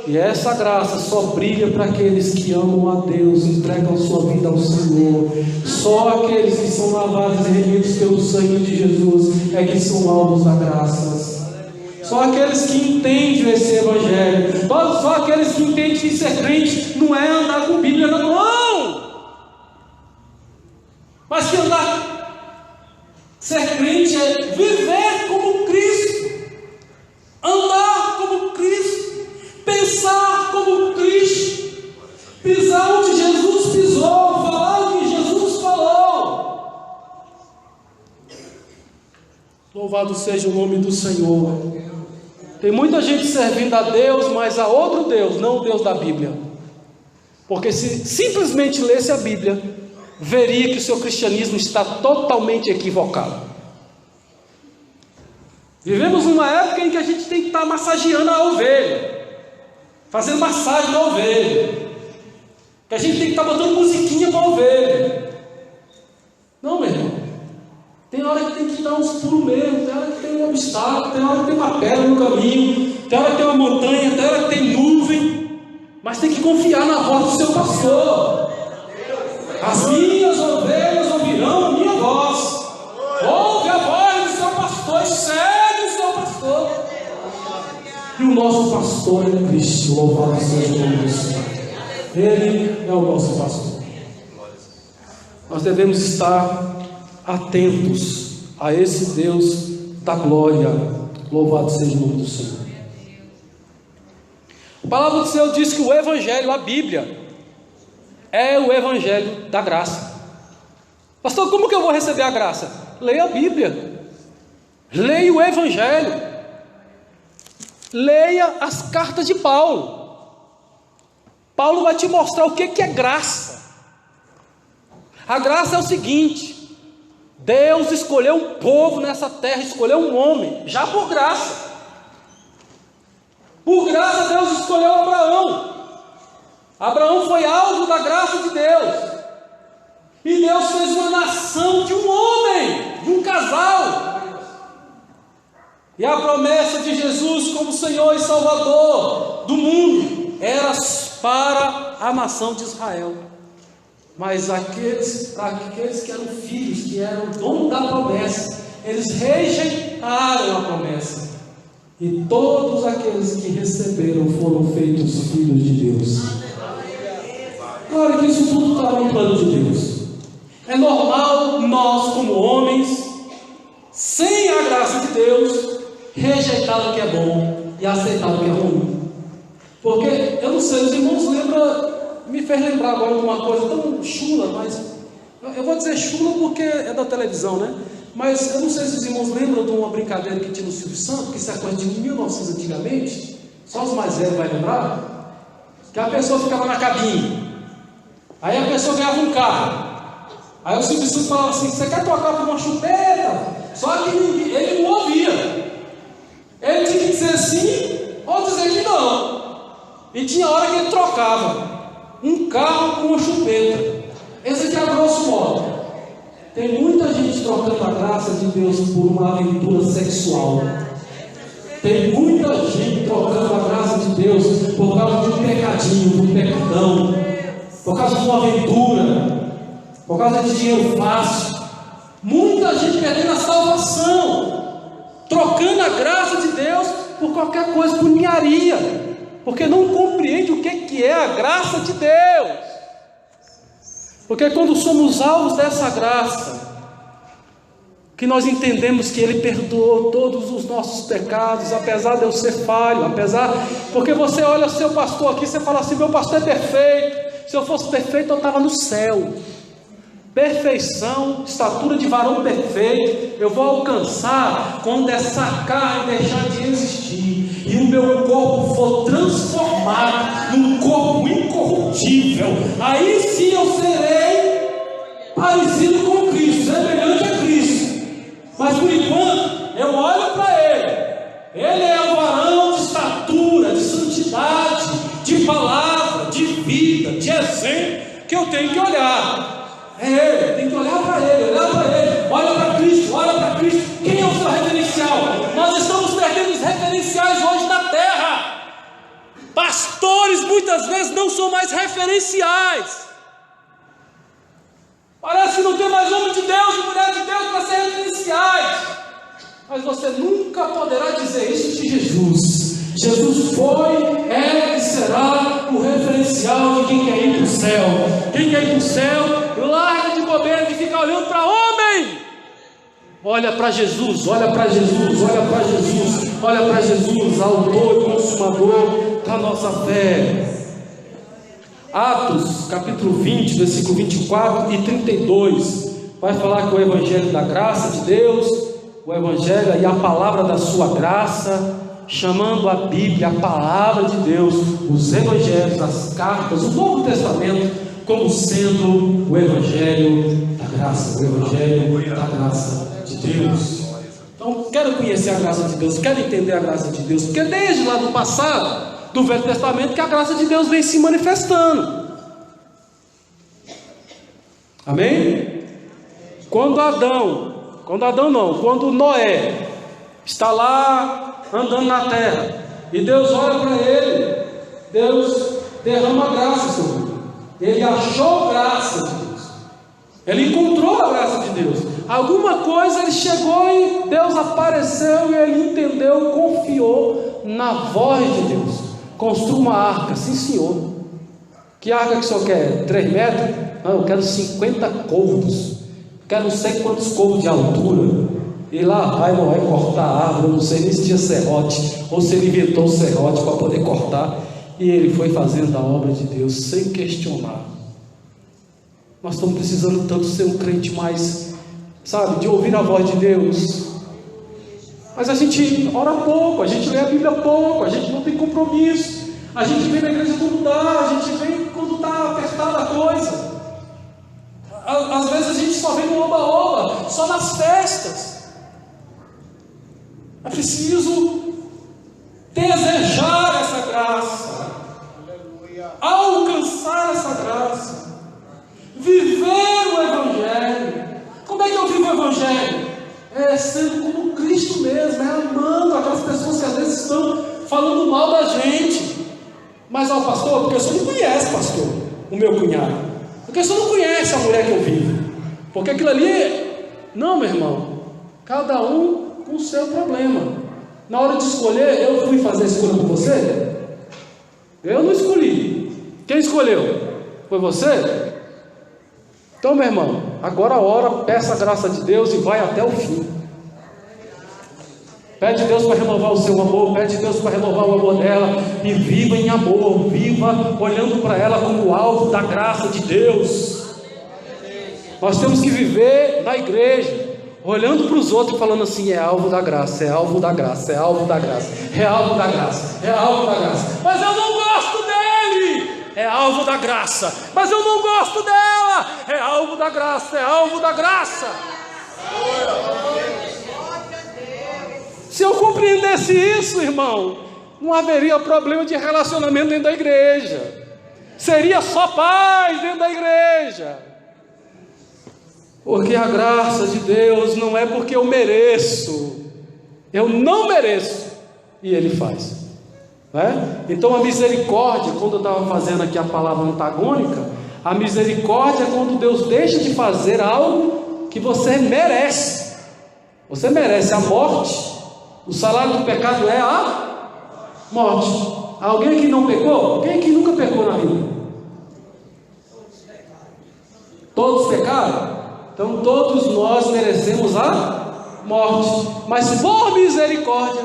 e essa graça só brilha para aqueles que amam a Deus, entregam sua vida ao Senhor. Só aqueles que são lavados e remidos pelo sangue de Jesus é que são alvos da graça. Só aqueles que entendem esse evangelho, só aqueles que entendem que ser crente não é andar com Bíblia na mão, mas que ser crente é viver como Cristo, andar como Cristo, pensar como Cristo, pisar onde Jesus pisou, falar o que Jesus falou. Louvado seja o nome do Senhor. Tem muita gente servindo a Deus, mas a outro Deus, não o Deus da Bíblia. Porque se simplesmente lesse a Bíblia, veria que o seu cristianismo está totalmente equivocado. Vivemos numa época em que a gente tem que estar massageando a ovelha, fazendo massagem na ovelha, que a gente tem que estar botando musiquinha para a ovelha. Não, meu irmão, tem hora que tem que dar uns pulos mesmo, tem hora que tem um obstáculo, tem hora que tem uma pedra no caminho, tem hora que tem uma montanha, tem hora que tem nuvem, mas tem que confiar na voz do seu pastor. As minhas ovelhas ouvirão a minha voz. Ouve a voz do seu pastor e segue o seu pastor. E o nosso pastor é Cristo, louvado seja o nome do Senhor. Ele é o nosso pastor. Nós devemos estar atentos a esse Deus da glória, louvado seja o nome do Senhor. A palavra do Senhor diz que o Evangelho, a Bíblia, é o Evangelho da graça. Pastor, como que eu vou receber a graça? Leia a Bíblia, leia o Evangelho, leia as cartas de Paulo. Paulo vai te mostrar o que é graça. A graça é o seguinte: Deus escolheu um povo nessa terra, escolheu um homem, já por graça. Por graça Deus escolheu Abraão. Abraão foi alvo da graça de Deus. E Deus fez uma nação de um homem, de um casal. E a promessa de Jesus como Senhor e Salvador do mundo era para a nação de Israel. Mas aqueles que eram filhos, que eram dono da promessa, eles rejeitaram a promessa. E todos aqueles que receberam foram feitos filhos de Deus. Claro que isso tudo estava no plano de Deus. É normal nós, como homens, sem a graça de Deus, rejeitar o que é bom e aceitar o que é ruim. Porque, eu não sei, os irmãos me fez lembrar agora de uma coisa tão chula, mas eu vou dizer chula porque é da televisão, né? Mas eu não sei se os irmãos lembram de uma brincadeira que tinha no Silvio Santos, que isso é coisa de 1900 antigamente, só os mais velhos vão lembrar, que a pessoa ficava na cabine, aí a pessoa ganhava um carro, aí o Silvio Santos falava assim: você quer trocar por uma chupeta? Só que ele não ouvia, ele tinha que dizer sim ou dizer que não, e tinha hora que ele trocava um carro com uma chupeta. Esse aqui é a grosso modo. Tem muita gente trocando a graça de Deus por uma aventura sexual. Tem muita gente trocando a graça de Deus por causa de um pecadinho, de um pecadão, por causa de uma aventura, por causa de dinheiro fácil. Muita gente perdendo a salvação, trocando a graça de Deus por qualquer coisa, por ninharia, porque não compreende o que é a graça de Deus. Porque quando somos alvos dessa graça, que nós entendemos que Ele perdoou todos os nossos pecados, apesar de eu ser falho, porque você olha o seu pastor aqui, você fala assim: meu pastor é perfeito. Se eu fosse perfeito, eu estava no céu. Perfeição, estatura de varão perfeito, eu vou alcançar quando essa carne deixar de existir e o meu corpo for transformado num corpo incorruptível. Aí sim eu serei parecido com Cristo, semelhante a Cristo. Mas por enquanto eu olho para Ele é o varão de estatura, de santidade, de palavra, de vida, de exemplo, que eu tenho que olhar. É Ele, tem que olhar para Ele, olha para Cristo. Quem é o seu referencial? Nós estamos perdendo os referenciais hoje na terra. Pastores muitas vezes não são mais referenciais. Parece que não tem mais homem de Deus e mulher de Deus para ser referenciais. Mas você nunca poderá dizer isso de Jesus. Jesus foi, é e será o referencial de quem quer ir para o céu. Quem quer ir para o céu, larga de bobeira de ficar olhando para homem. Olha para Jesus, olha para Jesus, autor e consumador da nossa fé. Atos, capítulo 20, versículo 24 e 32, vai falar que o evangelho da graça de Deus, o evangelho e a palavra da sua graça, chamando a Bíblia, a palavra de Deus, os evangelhos, as cartas, o Novo Testamento, como sendo o evangelho da graça, de Deus. Então, quero conhecer a graça de Deus, quero entender a graça de Deus, porque desde lá do passado, do Velho Testamento, que a graça de Deus vem se manifestando. Amém? Quando Noé está lá andando na terra, e Deus olha para ele, Deus derrama graça sobre ele. Ele achou graça de Deus, ele encontrou a graça de Deus. Alguma coisa ele chegou e Deus apareceu e ele entendeu, confiou na voz de Deus. Construa uma arca, sim senhor. Que arca que o senhor quer? 3 metros? Não, eu quero 50 côvados. Quero não sei quantos côvados de altura. E lá vai Noé cortar a árvore. Eu não sei nem se tinha serrote, ou se ele inventou o serrote para poder cortar. E ele foi fazendo a obra de Deus sem questionar. Nós estamos precisando tanto ser um crente mais, de ouvir a voz de Deus. Mas a gente ora pouco, a gente lê a Bíblia pouco, a gente não tem compromisso. A gente vem na igreja quando dá, a gente vem quando está apertada a coisa. Às vezes a gente só vem no oba-oba, só nas festas. É preciso desejar essa graça, alcançar essa graça, viver o Evangelho. Como é que eu vivo o Evangelho? É sendo como Cristo mesmo, é amando aquelas pessoas que às vezes estão falando mal da gente. Mas pastor, porque o senhor não conhece, pastor, o meu cunhado, porque o senhor não conhece a mulher que eu vivo, porque aquilo ali, não, meu irmão, cada um com o seu problema. Na hora de escolher, eu fui fazer a escolha por você? Eu não escolhi. Quem escolheu? Foi você? Então, meu irmão, agora ora, peça a graça de Deus e vai até o fim. Pede a Deus para renovar o seu amor, pede a Deus para renovar o amor dela, e viva em amor, viva olhando para ela como alvo da graça de Deus. Nós temos que viver na igreja, olhando para os outros e falando assim: é alvo da graça, é alvo da graça, é alvo da graça, é alvo da graça, é alvo da graça. Mas eu não gosto dele, é alvo da graça. Mas eu não gosto dela, é alvo da graça, é alvo da graça. Se eu compreendesse isso, irmão, não haveria problema de relacionamento dentro da igreja. Seria só paz dentro da igreja. Porque a graça de Deus não é porque eu mereço. Eu não mereço. E Ele faz. Então a misericórdia, quando eu estava fazendo aqui a palavra antagônica, a misericórdia é quando Deus deixa de fazer algo que você merece. Você merece a morte. O salário do pecado é a morte. Alguém que não pecou? Quem que nunca pecou na vida? Todos pecaram? Então todos nós merecemos a morte, mas por misericórdia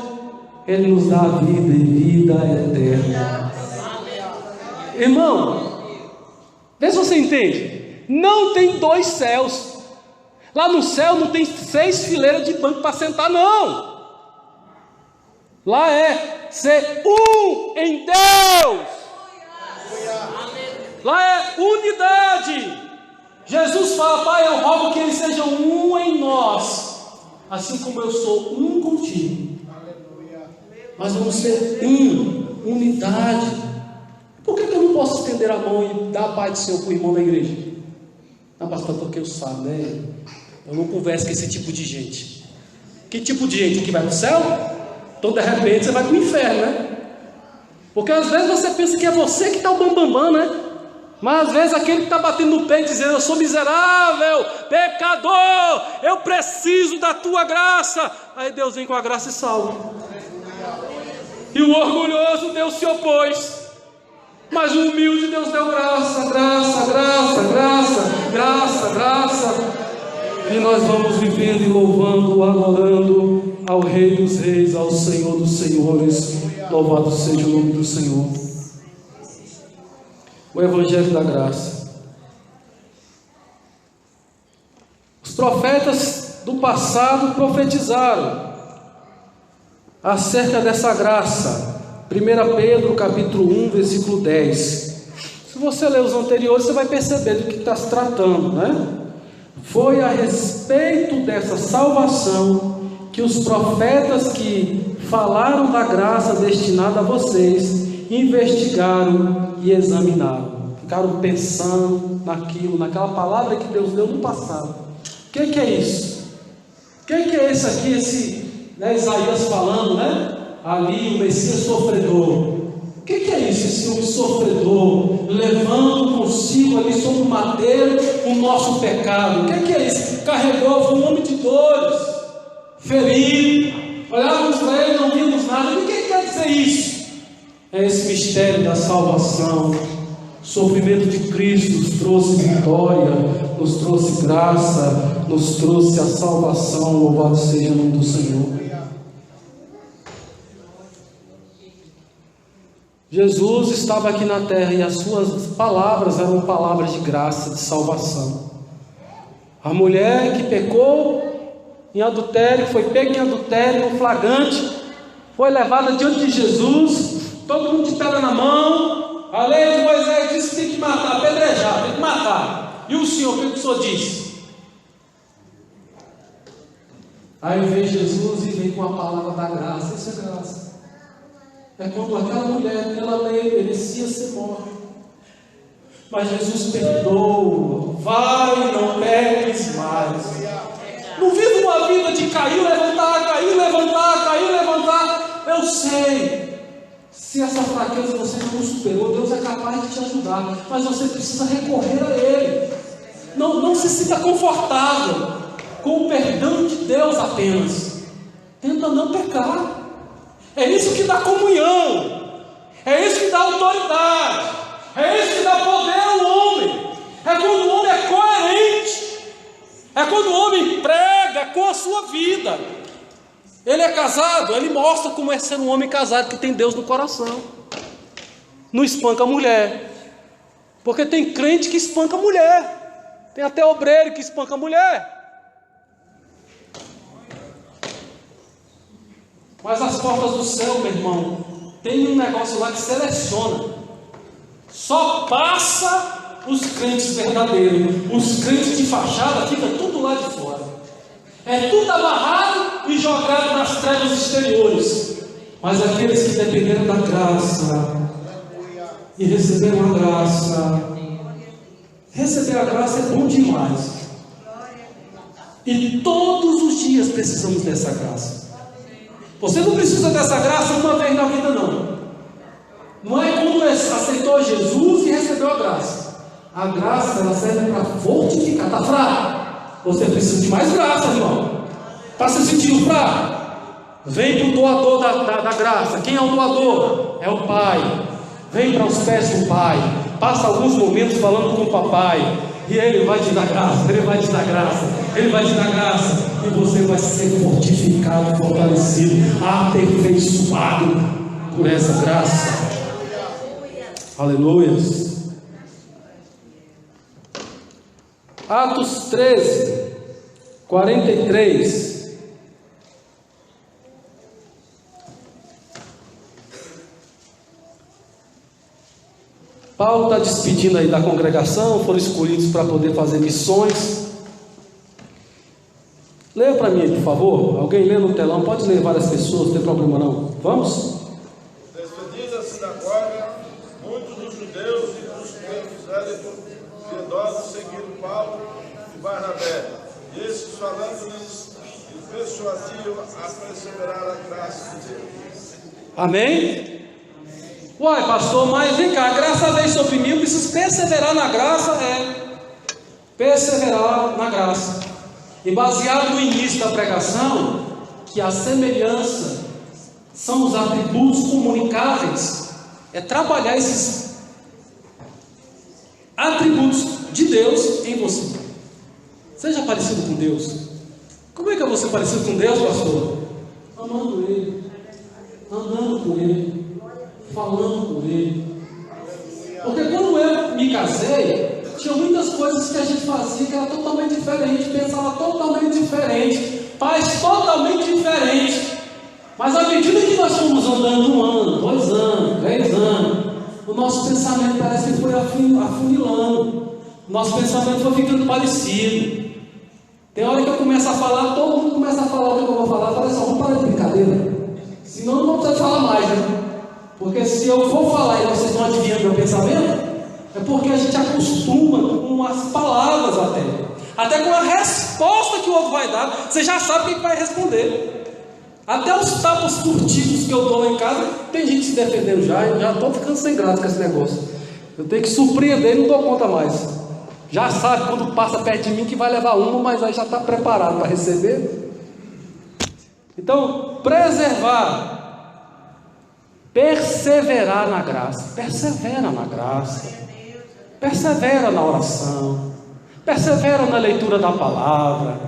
Ele nos dá a vida e vida eterna. Irmão, vê se você entende. Não tem dois céus. Lá no céu não tem 6 fileiras de banco para sentar, não. Lá é ser um em Deus. Lá é unidade. Jesus fala: Pai, eu rogo que eles sejam um em nós, assim como eu sou um contigo. Mas vamos ser unidade. Por que eu não posso estender a mão e dar a paz do Senhor para o irmão da igreja? Não, pastor, porque eu sabe, né? Eu não converso com esse tipo de gente. Que tipo de gente? Que vai para o céu? Então de repente você vai para o inferno, né? Porque às vezes você pensa que é você que está o bambambam, né? Mas às vezes aquele que está batendo no peito dizendo: eu sou miserável, pecador, eu preciso da tua graça. Aí Deus vem com a graça e salva. E o orgulhoso Deus se opôs, mas o humilde Deus deu graça, graça, graça, graça, graça, graça. E nós vamos vivendo e louvando, adorando ao Rei dos Reis, ao Senhor dos Senhores. Louvado seja o nome do Senhor. O Evangelho da Graça. Os profetas do passado profetizaram acerca dessa graça. 1 Pedro capítulo 1, versículo 10. Se você ler os anteriores, você vai perceber do que está se tratando, né? Foi a respeito dessa salvação que os profetas que falaram da graça destinada a vocês investigaram e examinaram. Ficaram pensando naquilo, naquela palavra que Deus deu no passado. O que é isso? O que é esse aqui, Isaías falando, né? Ali o Messias sofredor. O que é isso? Esse homem sofredor, levando consigo ali sobre o madeiro o nosso pecado. O que é isso? Carregou, foi um homem de dores, ferido. Olhávamos para ele, não vimos nada. O que quer dizer isso? É esse mistério da salvação. O sofrimento de Cristo nos trouxe vitória, nos trouxe graça, nos trouxe a salvação. Louvado seja o nome do Senhor. Jesus estava aqui na terra e as suas palavras eram palavras de graça, de salvação. A mulher que pecou em adultério, foi pega em adultério, no flagrante, foi levada diante de Jesus, todo mundo de pedra na mão. A lei de Moisés disse que tem que matar, apedrejar, tem que matar. E o Senhor, o que o Senhor disse? Aí vem Jesus e vem com a palavra da graça. Isso é graça. É quando aquela mulher, pela lei, merecia ser morta, mas Jesus perdoa. Vai, não peques mais. Não viva uma vida de cair, levantar, cair, levantar, cair, levantar. Eu sei, se essa fraqueza você não superou, Deus é capaz de te ajudar, mas você precisa recorrer a Ele. Não se sinta confortável com o perdão de Deus apenas. Tenta não pecar. É isso que dá comunhão, é isso que dá autoridade, é isso que dá poder ao homem. É quando o homem é coerente, é quando o homem prega com a sua vida. Ele é casado, ele mostra como é ser um homem casado que tem Deus no coração. Não espanca a mulher, porque tem crente que espanca a mulher, tem até obreiro que espanca a mulher. Mas as portas do céu, meu irmão, tem um negócio lá que seleciona. Só passa os crentes verdadeiros. Os crentes de fachada ficam tudo lá de fora. É tudo amarrado e jogado nas trevas exteriores. Mas aqueles que dependeram da graça e receberam a graça, receber a graça é bom demais. E todos os dias precisamos dessa graça. Você não precisa dessa graça uma vez na vida, não. Não é quando aceitou Jesus e recebeu a graça. A graça, ela serve para fortificar. Está fraco? Você precisa de mais graça, irmão. Está se sentindo fraco? Vem para o doador da graça. Quem é o doador? É o Pai. Vem para os pés do Pai. Passa alguns momentos falando com o papai. E Ele vai te dar graça, Ele vai te dar graça, Ele vai te dar graça. E você vai ser fortificado, fortalecido, aperfeiçoado por essa graça. Aleluias. Atos 13, 43. Paulo está despedindo aí da congregação, foram escolhidos para poder fazer missões. Leia para mim, por favor. Alguém lê no telão, pode ler várias pessoas, não tem problema não. Vamos? Despedida a sinagoga, muitos dos judeus e dos eléticos piedosos seguiram Paulo e Barnabé. E esses, falando-lhes, persuadiam a perseverar a graça de Deus. Amém? Uai, pastor, mas vem cá, a graça veio sobre mim, eu preciso perseverar na graça, perseverar na graça. E baseado no início da pregação, que a semelhança são os atributos comunicáveis, é trabalhar esses atributos de Deus em você. Seja parecido com Deus. Como é que eu vou ser parecido com Deus, pastor? Amando Ele, andando com Ele, falando com Ele. Porque quando eu me casei, tinha muitas coisas que a gente fazia que era totalmente diferente, pensava totalmente diferente, faz totalmente diferente. Mas à medida que nós fomos andando 1 ano, 2 anos, 10 anos, o nosso pensamento parece que foi afunilando, o nosso pensamento foi ficando parecido. Tem hora que eu começo a falar, todo mundo começa a falar o que eu vou falar, eu falo assim, vamos parar de brincadeira, senão não vou precisar falar mais, né? Porque se eu for falar e vocês estão adivinhando meu pensamento, é porque a gente acostuma com as palavras até com a resposta que o outro vai dar, você já sabe quem vai responder. Até os tapas furtivos que eu dou lá em casa, tem gente se defendendo já estou ficando sem graça com esse negócio. Eu tenho que surpreender e não dou conta mais. Já sabe quando passa perto de mim que vai levar uma, mas aí já está preparado para receber. Então, perseverar na graça, persevera na graça, persevera na oração, persevera na leitura da palavra,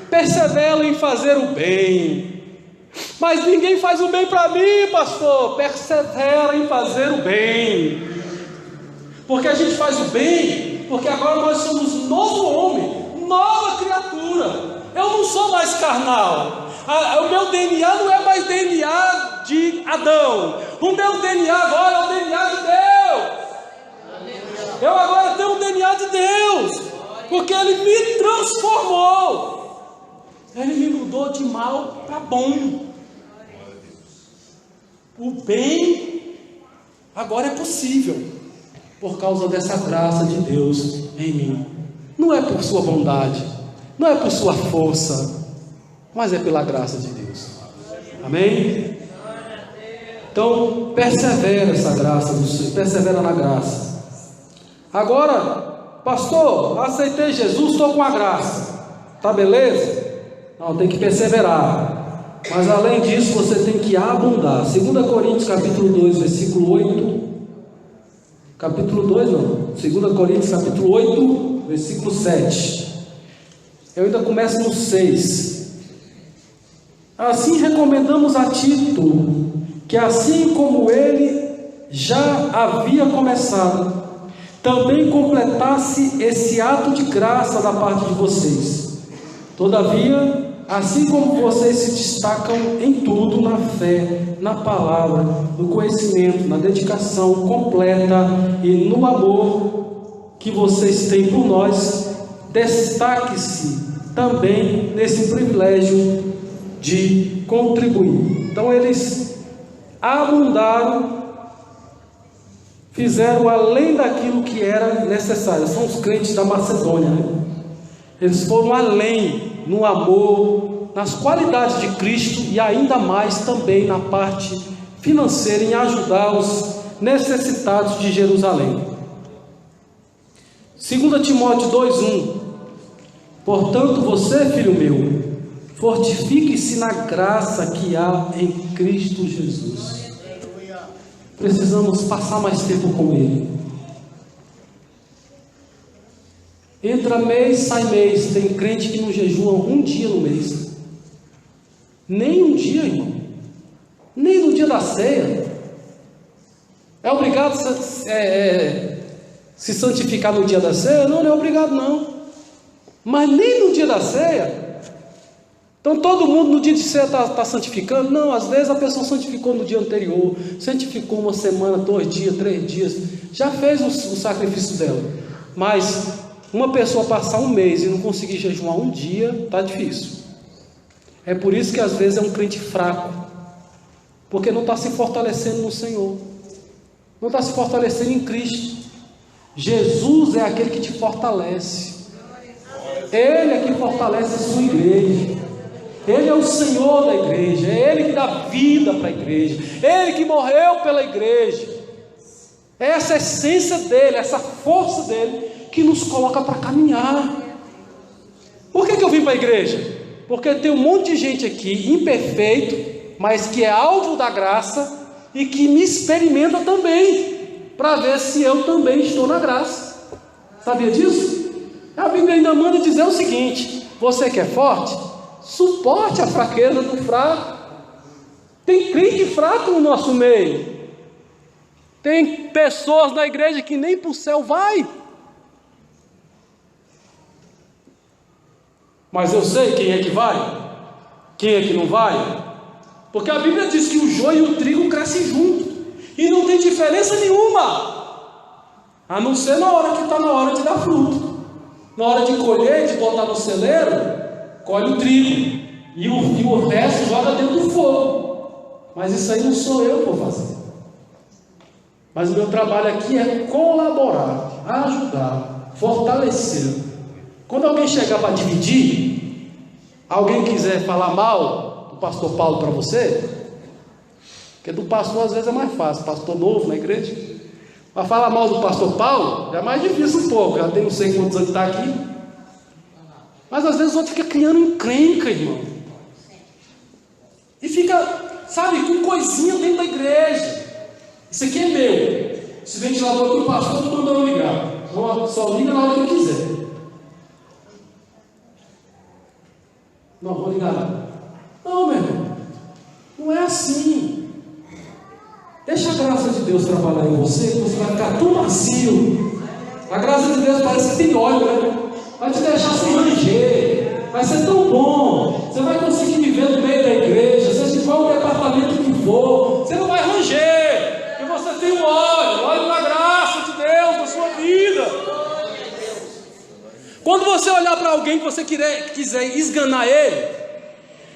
persevera em fazer o bem. Mas ninguém faz o bem para mim, pastor. Persevera em fazer o bem, porque a gente faz o bem, porque agora nós somos novo homem, nova criatura. Eu não sou mais carnal. O meu DNA não é mais DNA de Adão. O meu DNA agora é o DNA de Deus. Eu agora tenho o DNA de Deus, porque Ele me transformou. Ele me mudou de mal para bom. O bem agora é possível por causa dessa graça de Deus em mim. Não é por sua bondade, não é por sua força, mas é pela graça de Deus. Amém? Então, persevera essa graça do Senhor, persevera na graça. Agora, pastor, aceitei Jesus, estou com a graça, tá beleza? Não, tem que perseverar. Mas além disso, você tem que abundar. 2 Coríntios capítulo 2, versículo 8. Capítulo 2 não, 2 Coríntios capítulo 8, versículo 7. Eu ainda começo no 6. Assim recomendamos a Tito, que assim como ele já havia começado, também completasse esse ato de graça da parte de vocês. Todavia, assim como vocês se destacam em tudo, na fé, na palavra, no conhecimento, na dedicação completa e no amor que vocês têm por nós, destaque-se também nesse privilégio de contribuir. Então eles abundaram, fizeram além daquilo que era necessário. São os crentes da Macedônia, né? Eles foram além no amor, nas qualidades de Cristo e ainda mais também na parte financeira, em ajudar os necessitados de Jerusalém. 2 Timóteo 2:1. Portanto, você, filho meu, fortifique-se na graça que há em Cristo Jesus. Precisamos passar mais tempo com Ele. Entra mês, sai mês. Tem crente que não jejua um dia no mês. Nem um dia, irmão. Nem no dia da ceia. É obrigado a se santificar no dia da ceia? Não, não é obrigado não. Mas nem no dia da ceia. Então todo mundo no dia de ceia está santificando? Não, às vezes a pessoa santificou no dia anterior, santificou uma semana, 2 dias, 3 dias, já fez o sacrifício dela. Mas uma pessoa passar um mês e não conseguir jejuar um dia, está difícil. É por isso que às vezes é um crente fraco, porque não está se fortalecendo no Senhor, não está se fortalecendo em Cristo. Jesus é aquele que te fortalece. Ele é que fortalece a sua igreja. Ele é o Senhor da igreja. É Ele que dá vida para a igreja. É Ele que morreu pela igreja. É essa essência dele, essa força dele que nos coloca para caminhar. Por que eu vim para a igreja? Porque tem um monte de gente aqui imperfeito, mas que é alvo da graça e que me experimenta também, para ver se eu também estou na graça. Sabia disso? A Bíblia ainda manda dizer o seguinte: você que é forte, suporte a fraqueza do fraco. Tem crente fraco no nosso meio. Tem pessoas na igreja que nem para o céu vai. Mas eu sei quem é que vai, quem é que não vai. Porque a Bíblia diz que o joio e o trigo crescem juntos, e não tem diferença nenhuma, a não ser na hora que está na hora de dar fruto. Na hora de colher, de botar no celeiro, colhe o trigo, e o resto joga dentro do fogo. Mas isso aí não sou eu que vou fazer. Mas o meu trabalho aqui é colaborar, ajudar, fortalecer. Quando alguém chegar para dividir, alguém quiser falar mal do pastor Paulo para você, porque do pastor às vezes é mais fácil, pastor novo na igreja, mas falar mal do pastor Paulo é mais difícil um pouco, já tem não sei quantos anos que está aqui. Mas às vezes o outro fica criando encrenca, irmão, e fica, sabe, com coisinha dentro da igreja. Isso aqui é meu, esse ventilador aqui o pastor não mandou ligar, só liga na hora que eu quiser. Não, vou ligar. Não, meu irmão, não é assim. Deixa a graça de Deus trabalhar em você, que você vai ficar tão macio. A graça de Deus parece que tem óleo, né? Vai te deixar sem ranger. Vai ser tão bom. Você vai conseguir viver no meio da igreja, seja em qual departamento que for. Você não vai ranger, porque você tem o óleo da graça de Deus na sua vida. Quando você olhar para alguém que você quiser esganar ele,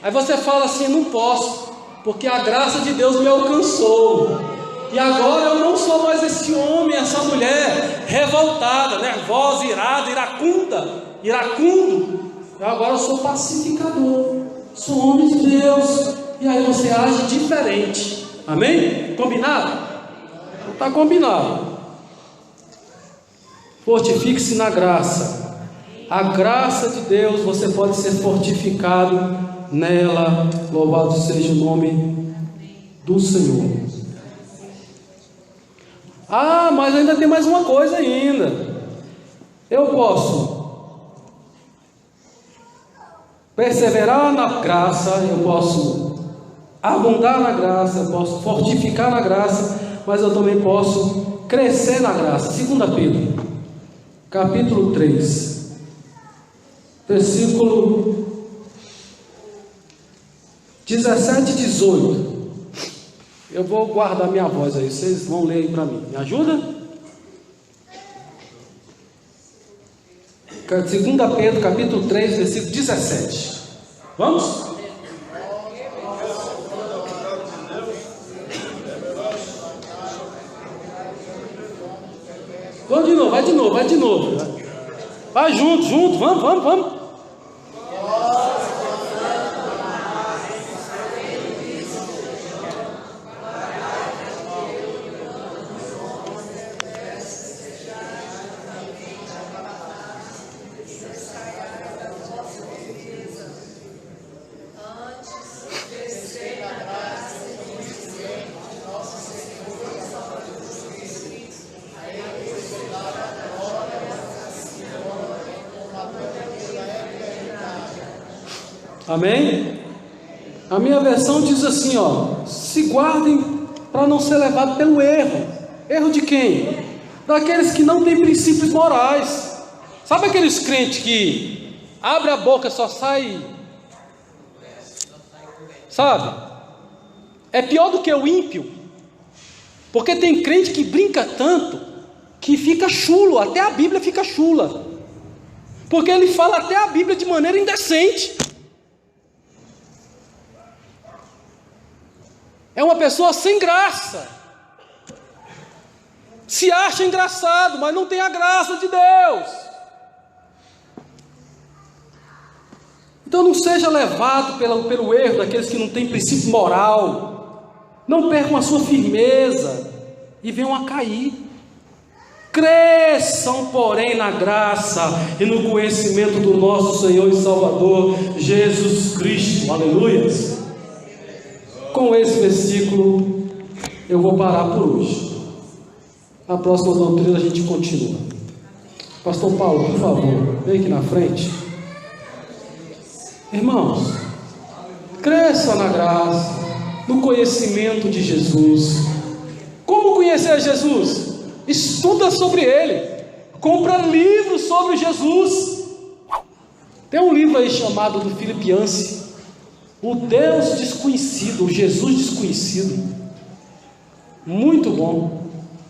aí você fala assim: não posso, porque a graça de Deus me alcançou, e agora eu não sou mais esse homem, essa mulher revoltada, nervosa, irada, iracundo. Agora eu sou pacificador, sou homem de Deus, e aí você age diferente. Amém? Combinado? Não está combinado. Fortifique-se na graça. A graça de Deus, você pode ser fortificado nela. Louvado seja o nome do Senhor. Ah, mas ainda tem mais uma coisa ainda. Eu posso perseverar na graça, eu posso abundar na graça, eu posso fortificar na graça, mas eu também posso crescer na graça. 2 Pedro, capítulo 3. Versículo 17 e 18. Eu vou guardar minha voz aí, vocês vão ler aí para mim. Me ajuda? 2 Pedro, capítulo 3, versículo 17. Vamos? Vamos de novo, vai de novo. Vai junto, vamos. Amém? A minha versão diz assim, ó: se guardem para não ser levados pelo erro. Erro de quem? Daqueles que não têm princípios morais. Sabe aqueles crentes que abre a boca só sai, sabe? É pior do que o ímpio, porque tem crente que brinca tanto que fica chulo, até a Bíblia fica chula, porque ele fala até a Bíblia de maneira indecente. É uma pessoa sem graça, se acha engraçado, mas não tem a graça de Deus. Então não seja levado pelo erro daqueles que não têm princípio moral. Não percam a sua firmeza e venham a cair. Cresçam, porém, na graça e no conhecimento do nosso Senhor e Salvador Jesus Cristo. Aleluia. Com esse versículo eu vou parar por hoje. Na próxima doutrina a gente continua. Pastor Paulo, por favor, vem aqui na frente. Irmãos, cresça na graça, no conhecimento de Jesus. Como conhecer Jesus? Estuda sobre Ele, compra livros sobre Jesus. Tem um livro aí chamado do Philip Yancey, O Deus Desconhecido, o Jesus Desconhecido. Muito bom,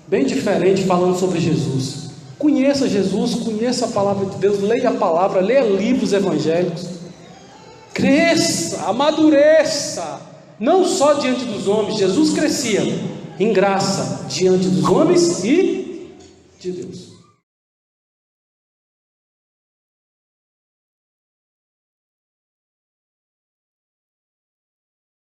bem diferente, falando sobre Jesus. Conheça Jesus, conheça a palavra de Deus, leia a palavra, leia livros evangélicos. Cresça, amadureça, não só diante dos homens. Jesus crescia em graça diante dos homens e de Deus.